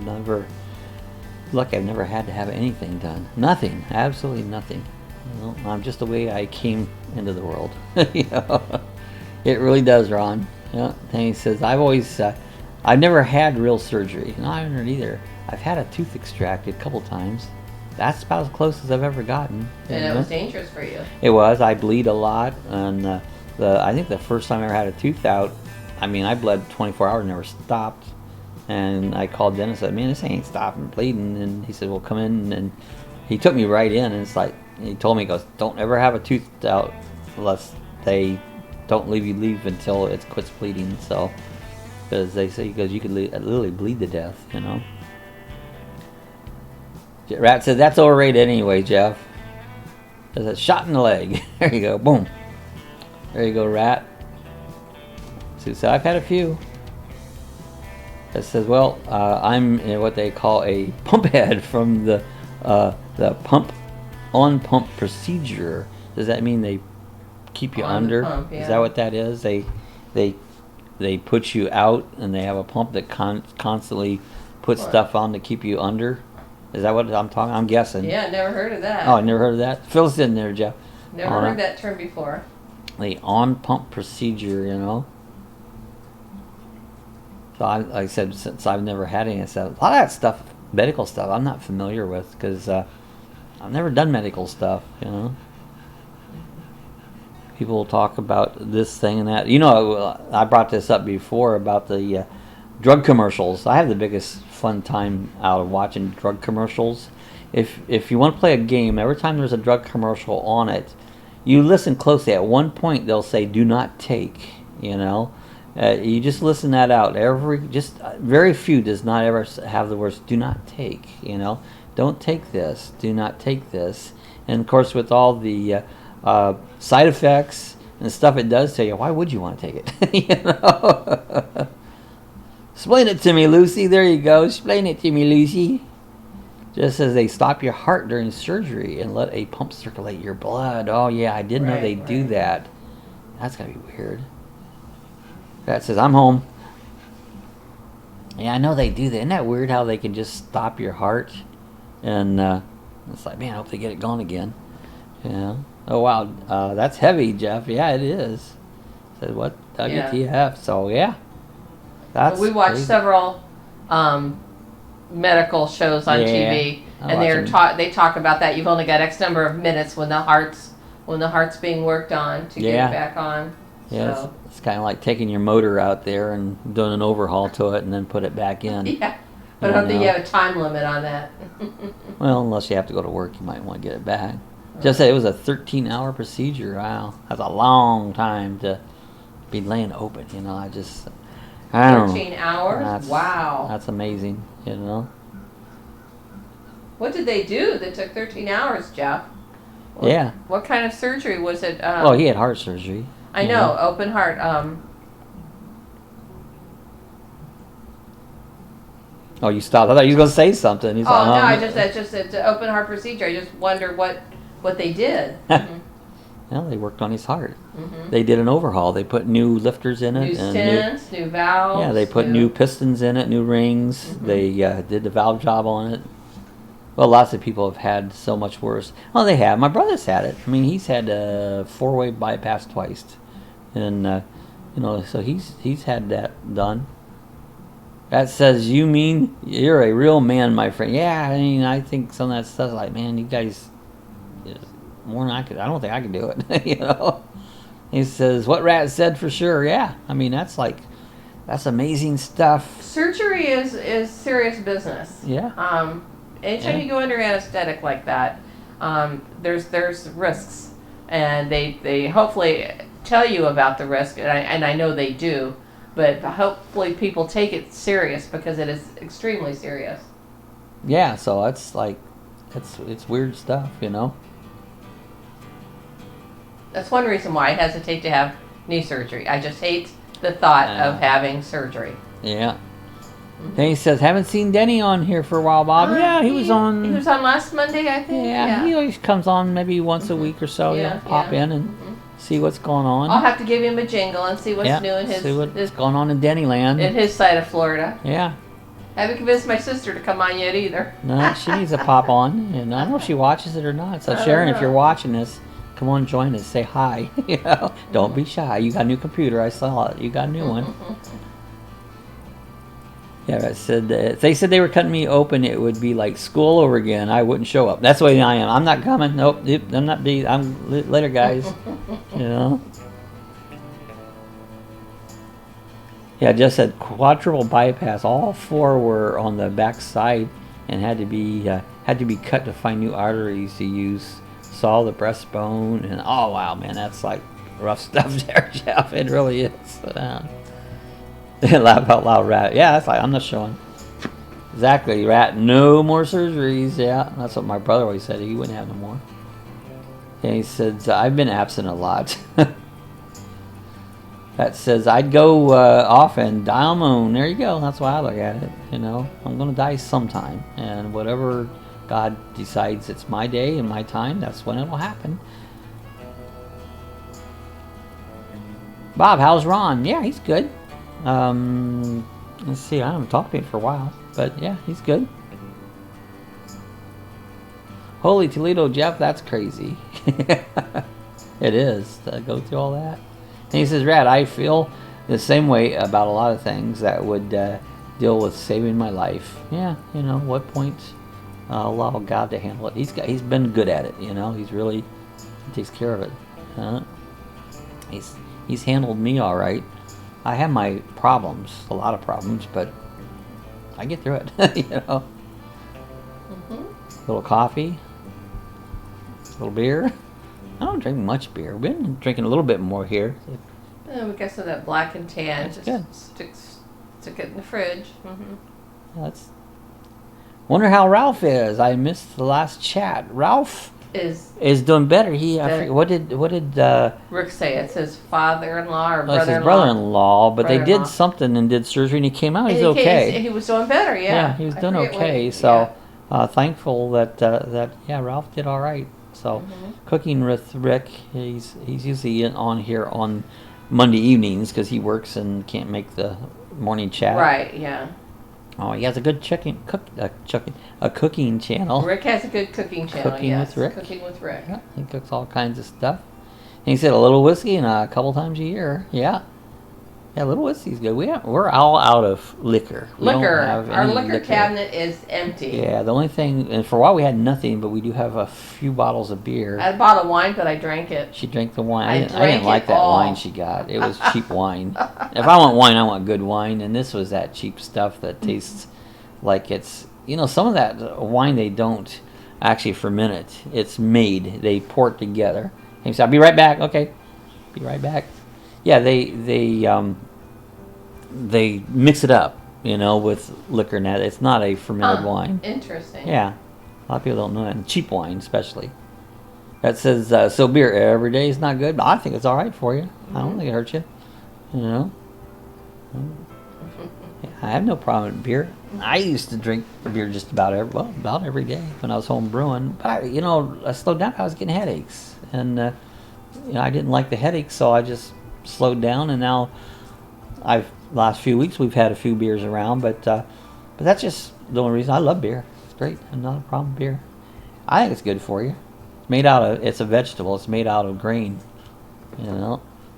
never had to have anything done. Nothing. Absolutely nothing. You know, I'm just the way I came into the world. You know, it really does, Ron. Yeah. And he says, I've never had real surgery. No, I haven't either. I've had a tooth extracted a couple times. That's about as close as I've ever gotten. And it was dangerous for you. It was. I bleed a lot, and I think the first time I ever had a tooth out, I mean, I bled 24 hours, never stopped. And I called Dennis and said, man, this ain't stopping bleeding. And he said, well, come in. And he took me right in, and it's like, he told me, he goes, don't ever have a tooth out unless they don't leave until it quits bleeding. So, because they say, because you could literally bleed to death, you know. Rat said, that's overrated anyway, Jeff. There's a shot in the leg. There you go. Boom. There you go, rat. So I've had a few. It says, well, I'm in what they call a pump head from the pump procedure. Does that mean they keep you under? Pump, yeah. Is that what that is? They put you out and they have a pump that constantly puts stuff on to keep you under. Is that what I'm talking? I'm guessing. Yeah, never heard of that. Oh, I never heard of that. Fill us in there, Jeff. Never heard that term before. The on-pump procedure, you know. So, like I said, since I've never had any of that, a lot of that stuff, medical stuff, I'm not familiar with because I've never done medical stuff, you know. People will talk about this thing and that. You know, I brought this up before about the drug commercials. I have the biggest fun time out of watching drug commercials. If you want to play a game, every time there's a drug commercial on it, you listen closely. At one point, they'll say, "Do not take," you know. You just listen that out. Very few does not ever have the words "do not take." You know, don't take this. Do not take this. And of course, with all the side effects and stuff it does to you, why would you want to take it? You know. Explain it to me, Lucy. There you go. Explain it to me, Lucy. Just as they stop your heart during surgery and let a pump circulate your blood. Oh yeah, I didn't know they do that. That's gotta be weird. That says, I'm home. Yeah, I know they do that. Isn't that weird how they can just stop your heart? And it's like, man, I hope they get it going again. Yeah. Oh, wow. That's heavy, Jeff. Yeah, it is. Said, what? WTF? Yeah. So, yeah. That's we watched crazy. Several medical shows on TV, and they talk about that. You've only got X number of minutes when the heart's being worked on to get it back on. Yeah, so. it's kind of like taking your motor out there and doing an overhaul to it and then put it back in. Yeah, but I don't think you have a time limit on that. Well, unless you have to go to work, you might want to get it back. Just say it was a 13-hour procedure. Wow, that's a long time to be laying open. You know, I don't know. 13 hours? Wow. That's amazing, you know. What did they do that took 13 hours, Jeff? What kind of surgery was it? Well, he had heart surgery. I know, open heart. Oh, you stopped. I thought you were going to say something. No, it's an open heart procedure. I just wonder what they did. Well, they worked on his heart. Mm-hmm. They did an overhaul. They put new lifters in it. New stents, new valves. Yeah, they put new pistons in it, new rings. Mm-hmm. They did the valve job on it. Well, lots of people have had so much worse. Well, they have. My brother's had it. I mean, he's had a 4-way bypass twice. And, you know, so he's had that done. That says, you mean you're a real man, my friend. Yeah, I mean, I think some of that stuff's like, man, you guys, more than I could. I don't think I could do it, you know. He says, what Rat said for sure. Yeah, I mean, that's amazing stuff. Surgery is serious business. Yeah. Anytime you go under anesthetic like that, there's risks, and they hopefully tell you about the risk, and I know they do, but hopefully people take it serious because it is extremely serious. Yeah, so it's like, it's weird stuff, you know. That's one reason why I hesitate to have knee surgery. I just hate the thought of having surgery. Yeah. Then he says, haven't seen Denny on here for a while, Bob. Yeah, he was on. He was on last Monday, I think. Yeah, he always comes on maybe once a week or so. Yeah, he'll pop in and see what's going on. I'll have to give him a jingle and see what's new in his. See what's going on in Dennyland. In his side of Florida. Yeah. I haven't convinced my sister to come on yet either. No, she needs to pop on, and I don't know if she watches it or not. So Sharon, if you're watching this, come on, join us. Say hi. You know, don't be shy. You got a new computer. I saw it. You got a new one. Yeah, I said if they said they were cutting me open, it would be like school over again. I wouldn't show up. That's the way I am. I'm not coming. Nope. I'm not. I'm later, guys. You know. Yeah, just said quadruple bypass. All 4 were on the back side and had to be cut to find new arteries to use. Saw the breastbone and oh wow, man, that's like rough stuff there, Jeff. It really is. Laugh out loud, Rat. Yeah, that's like, I'm not showing. Exactly, Rat. No more surgeries. Yeah, that's what my brother always said. He wouldn't have no more. Okay, he says, I've been absent a lot. That says, I'd go off and die on my own. There you go. That's why I look at it. You know, I'm going to die sometime. And whatever God decides it's my day and my time, that's when it'll happen. Bob, how's Ron? Yeah, he's good. Let's see, I haven't talked to him for a while. But yeah, he's good. Holy Toledo, Jeff, that's crazy. It is to go through all that. And he says, Rad, I feel the same way about a lot of things that would deal with saving my life. Yeah, you know, what point allow God to handle it. He's been good at it, you know. He takes care of it. He's handled me all right. I have my problems, a lot of problems, but I get through it, you know. Little coffee, little beer. I don't drink much beer. We've been drinking a little bit more here. We got some of that black and tan. That's Just good. stick it in the fridge. Wonder how Ralph is. I missed the last chat. Ralph is doing better. What did Rick say? It's his father-in-law or it's his brother-in-law. Brother-in-law, but they Brother-in-law. did something and did surgery, and he came out. He's okay. He was doing better. Yeah, he was I doing forget okay. what So thankful that Ralph did all right. So cooking with Rick, he's usually on here on Monday evenings because he works and can't make the morning chat. Right. Yeah. Oh, he has a good cooking channel. Rick has a good cooking channel. Cooking with Rick. Cooking with Rick. Yeah, he cooks all kinds of stuff. And he said a little whiskey and a couple times a year. Yeah. Yeah, a little whiskey's good. We're all out of liquor. We don't have Our any liquor cabinet is empty. Yeah, the only thing, and for a while we had nothing, but we do have a few bottles of beer. I had a bottle of wine, but I drank it. She drank the wine. I I didn't drank like it that all. wine she got. It was cheap wine. If I want wine, I want good wine, and this was that cheap stuff that tastes like it's, you know, some of that wine they don't actually ferment it. It's made. They pour it together. And he said, I'll be right back. Okay. Be right back. Yeah, they mix it up, you know, with liquor and that. It's not a fermented wine. Interesting. Yeah. A lot of people don't know that. And cheap wine, especially. That says, so beer every day is not good, but I think it's all right for you. I don't think it hurts you. You know? I have no problem with beer. I used to drink beer just about every day when I was home brewing. But, I slowed down. I was getting headaches. And, I didn't like the headaches, so I just slowed down. And now last few weeks we've had a few beers around. But that's just the only reason. I love beer. It's great. I'm not a problem with beer. I think it's good for you. It's a vegetable. It's made out of grain.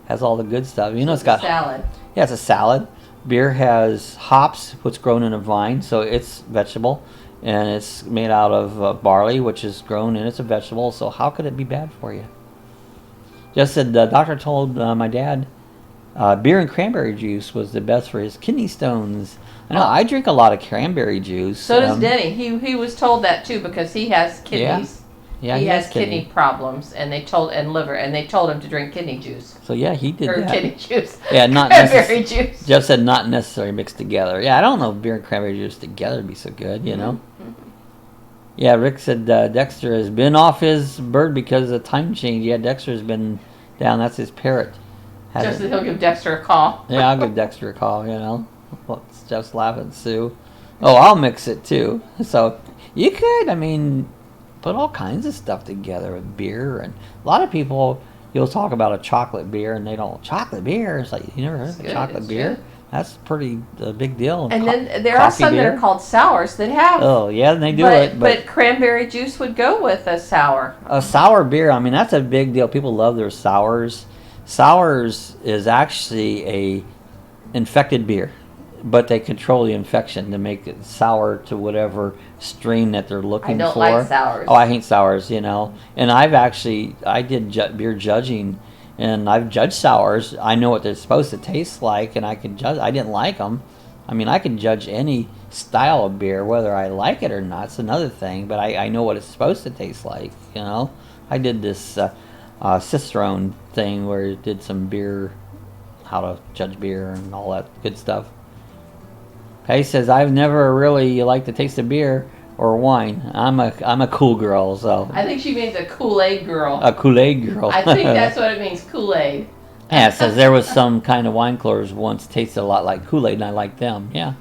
Has all the good stuff. It's got salad. Yeah, it's a salad. Beer has hops, what's grown in a vine, so it's vegetable, and it's made out of barley, which is grown, and it's a vegetable. So how could it be bad for you? Just said the doctor told my dad beer and cranberry juice was the best for his kidney stones. I know I drink a lot of cranberry juice. So does Denny. He was told that too because he has kidneys. Yeah, he has kidney problems, and liver, and they told him to drink kidney juice. So yeah, he did that. Kidney juice. Yeah, not cranberry juice. Jeff said not necessarily mixed together. Yeah, I don't know if beer and cranberry juice together would be so good. Mm-hmm. Yeah, Rick said Dexter has been off his bird because of time change. Yeah, Dexter has been down. That's his parrot. Just that he'll give Dexter a call. Yeah, I'll give Dexter a call. Jeff's laughing, Sue. Oh, I'll mix it too. So you could. Put all kinds of stuff together with beer, and a lot of people, you'll talk about a chocolate beer, and they don't. Chocolate beer? It's like, you never heard of a chocolate beer? Good. That's pretty big deal. And then there are some that are called sours that have. Oh yeah, they do it. But cranberry juice would go with a sour. A sour beer. That's a big deal. People love their sours. Sours is actually a infected beer, but they control the infection to make it sour to whatever strain that they're looking for. I don't like sours. Oh, I hate sours, And I did beer judging, and I've judged sours. I know what they're supposed to taste like, and I can judge. I didn't like them. I can judge any style of beer, whether I like it or not. It's another thing, but I know what it's supposed to taste like, I did this Cicerone thing where it did some beer, how to judge beer and all that good stuff. He says, I've never really liked the taste of beer, or wine. I'm a cool girl, so. I think she means a Kool-Aid girl. A Kool-Aid girl. I think that's what it means, Kool-Aid. Yeah, it says there was some kind of wine coolers once tasted a lot like Kool-Aid, and I like them. Yeah.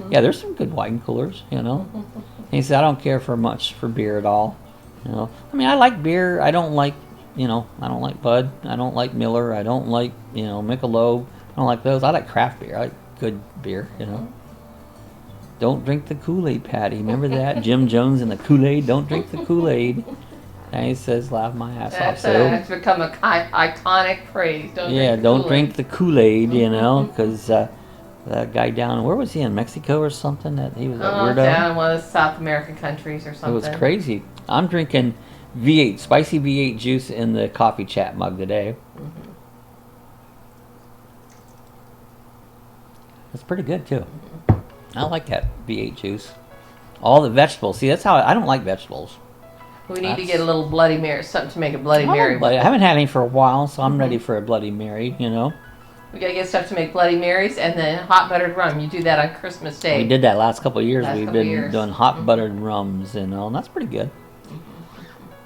Yeah, there's some good wine coolers, you know. And he said, I don't care for much for beer at all. You know, I mean, I like beer. I don't like, you know, I don't like Bud. I don't like Miller. I don't like, you know, Michelob. I don't like those. I like craft beer. I like good beer, you know. Don't drink the Kool-Aid, Patty. Remember that? Jim Jones and the Kool-Aid. Don't drink the Kool-Aid. And he says, laugh my ass off. So it's become a iconic phrase. Don't drink the Kool-Aid, you know, because that guy down, where was he, in Mexico or something? That he was a weirdo. Down in one of the South American countries or something. It was crazy. I'm drinking V8, spicy V8 juice in the coffee chat mug today. It's pretty good too. I like that V8 juice. All the vegetables. See, that's how I don't like vegetables. We need to get a little Bloody Mary, something to make a Bloody Mary. I haven't had any for a while, so I'm ready for a Bloody Mary, you know. We gotta get stuff to make Bloody Marys, and then hot buttered rum. You do that on Christmas Day. We did that last couple of years. We've been doing hot buttered rums, you know, and that's pretty good.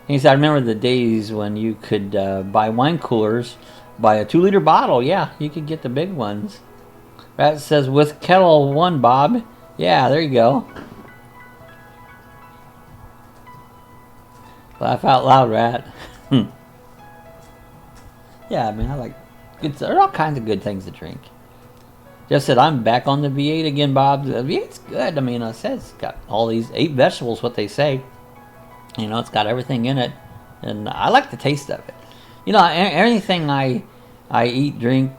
He said, I remember the days when you could buy wine coolers, buy a 2-liter bottle. Yeah, you could get the big ones. That says, with Kettle One, Bob. Yeah, there you go. Laugh out loud, Rat. Yeah, I mean, I like good. There are all kinds of good things to drink. Just said, I'm back on the V8 again, Bob. The V8's good. I mean, it says it's got all these 8 vegetables, what they say. You know, it's got everything in it. And I like the taste of it. You know, anything I eat, drink,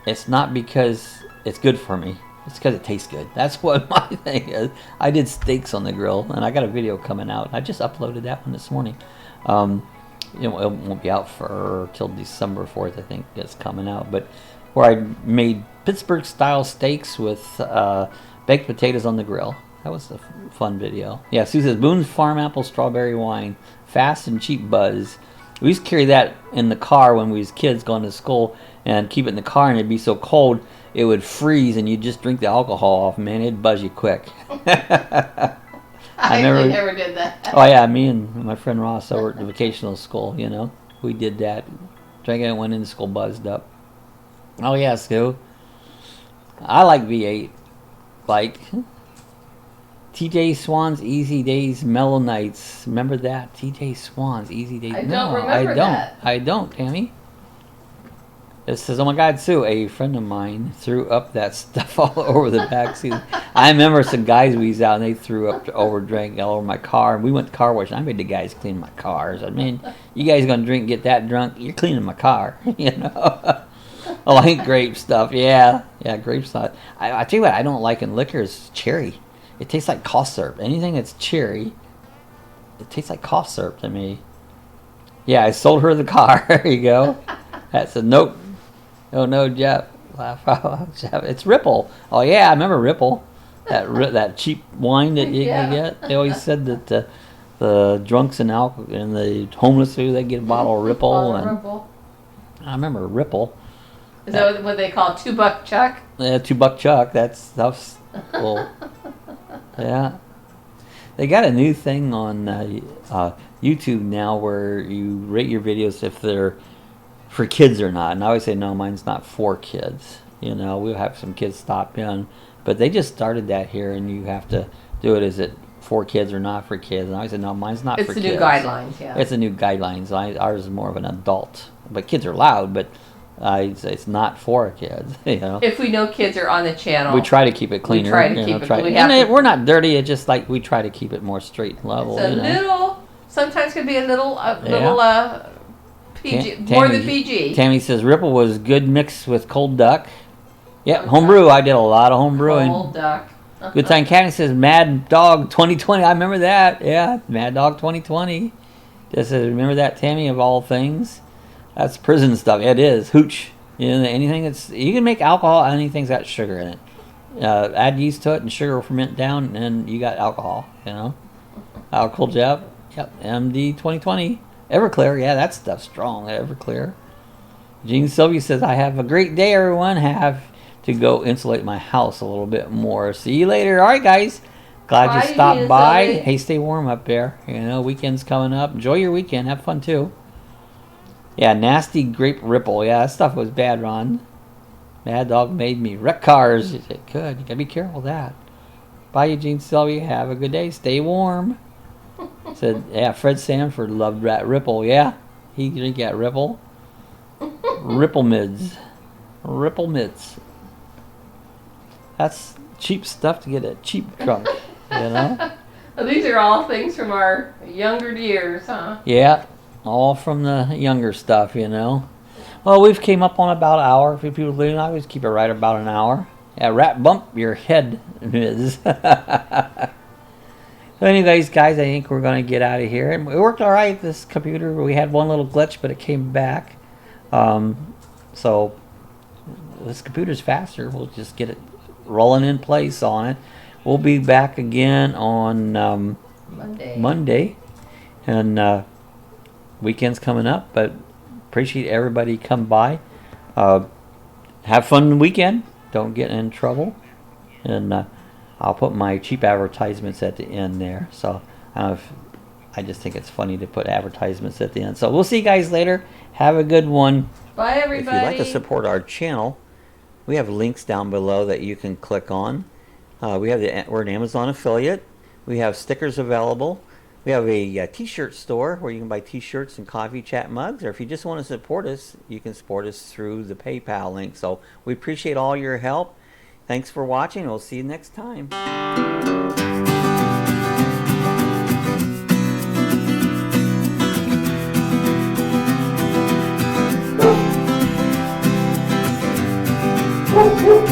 it's not because it's good for me. It's because it tastes good. That's what my thing is. I did steaks on the grill, and I got a video coming out. I just uploaded that one this morning. You know, it won't be out for till December 4th, I think it's coming out. But where I made Pittsburgh-style steaks with baked potatoes on the grill. That was a fun video. Yeah, Sue says, Boone's Farm Apple Strawberry Wine. Fast and cheap buzz. We used to carry that in the car when we was kids going to school and keep it in the car, and it'd be so cold it would freeze, and you'd just drink the alcohol off. Man, it'd buzz you quick. I never did that. Oh yeah, me and my friend Ross over at the vocational school, you know, we did that. Drank it and went into school buzzed up. Oh yeah, Stu. I like V8. Like TJ Swan's Easy Days Mellow Nights. Remember that? TJ Swan's Easy Days. I don't remember that. I don't, Tammy. It says, oh my God, Sue, a friend of mine threw up that stuff all over the backseat. I remember some guys we was out and they threw up drank all over my car. And we went to car wash and I made the guys clean my cars. I mean, you guys going to drink and get that drunk? You're cleaning my car, you know. Oh, I hate grape stuff. Yeah, grape stuff. I tell you what I don't like in liquor is cherry. It tastes like cough syrup. Anything that's cherry, it tastes like cough syrup to me. Yeah, I sold her the car. There you go. That's a nope. Oh no, Jeff. Laugh out, Jeff. It's Ripple. Oh yeah, I remember Ripple. That cheap wine that you can get. They always said that the drunks and the homeless who they get a bottle of Ripple. I remember Ripple. Is that what they call $2 Chuck? Yeah, $2 Chuck. That's cool. Yeah. They got a new thing on YouTube now where you rate your videos if they're for kids or not. And I always say, no, mine's not for kids. You know, we'll have some kids stop in. But they just started that here, and you have to do it. Is it for kids or not for kids? And I always say, no, mine's not for kids. It's the new guidelines, yeah. It's the new guidelines. Ours is more of an adult. But kids are loud, but it's not for kids. You know. If we know kids are on the channel, we try to keep it cleaner. We try to keep it. We're not dirty. It's just like we try to keep it more straight and level. It's little. Sometimes could be a little PG, more than PG. Tammy says Ripple was good mix with cold duck. Yep, homebrew. I did a lot of homebrewing. Cold duck. Good time. Kathy says Mad Dog 2020. I remember that. Yeah, Mad Dog 2020. Just says, remember that, Tammy, of all things? That's prison stuff. It is. Hooch. You know, anything that's... You can make alcohol, anything's got sugar in it. Add yeast to it and sugar will ferment down, and you got alcohol, you know? Alcohol Jeff. Yep, MD 2020. Everclear. Yeah, that stuff's strong. Everclear. Jean Sylvia says, I have a great day, everyone. Have to go insulate my house a little bit more. See you later. All right, guys. Glad Bye, you stopped by. Zoe. Hey, stay warm up there. You know, weekend's coming up. Enjoy your weekend. Have fun too. Yeah, nasty grape ripple. Yeah, that stuff was bad, Ron. Mad Dog made me wreck cars. It could. You gotta be careful of that. Bye, Eugene Sylvia. Have a good day. Stay warm. Said, yeah, Fred Sanford loved that ripple. Yeah, he drank that ripple. Ripple mids. Ripple mids. That's cheap stuff to get a cheap truck, you know? These are all things from our younger years, huh? Yeah, all from the younger stuff, you know? Well, we've came up on about an hour. For people listening, I always keep it right about an hour. Yeah, rat bump your head, Miz. So anyways, guys, I think we're going to get out of here. And it worked all right, this computer. We had one little glitch, but it came back. So this computer's faster. We'll just get it rolling in place on it. We'll be back again on Monday. And weekend's coming up, but appreciate everybody come by. Have fun weekend. Don't get in trouble. And I'll put my cheap advertisements at the end there. So I just think it's funny to put advertisements at the end. So we'll see you guys later. Have a good one. Bye, everybody. If you'd like to support our channel, we have links down below that you can click on. We're an Amazon affiliate. We have stickers available. We have a t-shirt store where you can buy t-shirts and coffee chat mugs. Or if you just want to support us, you can support us through the PayPal link. So we appreciate all your help. Thanks for watching. We'll see you next time. Woo!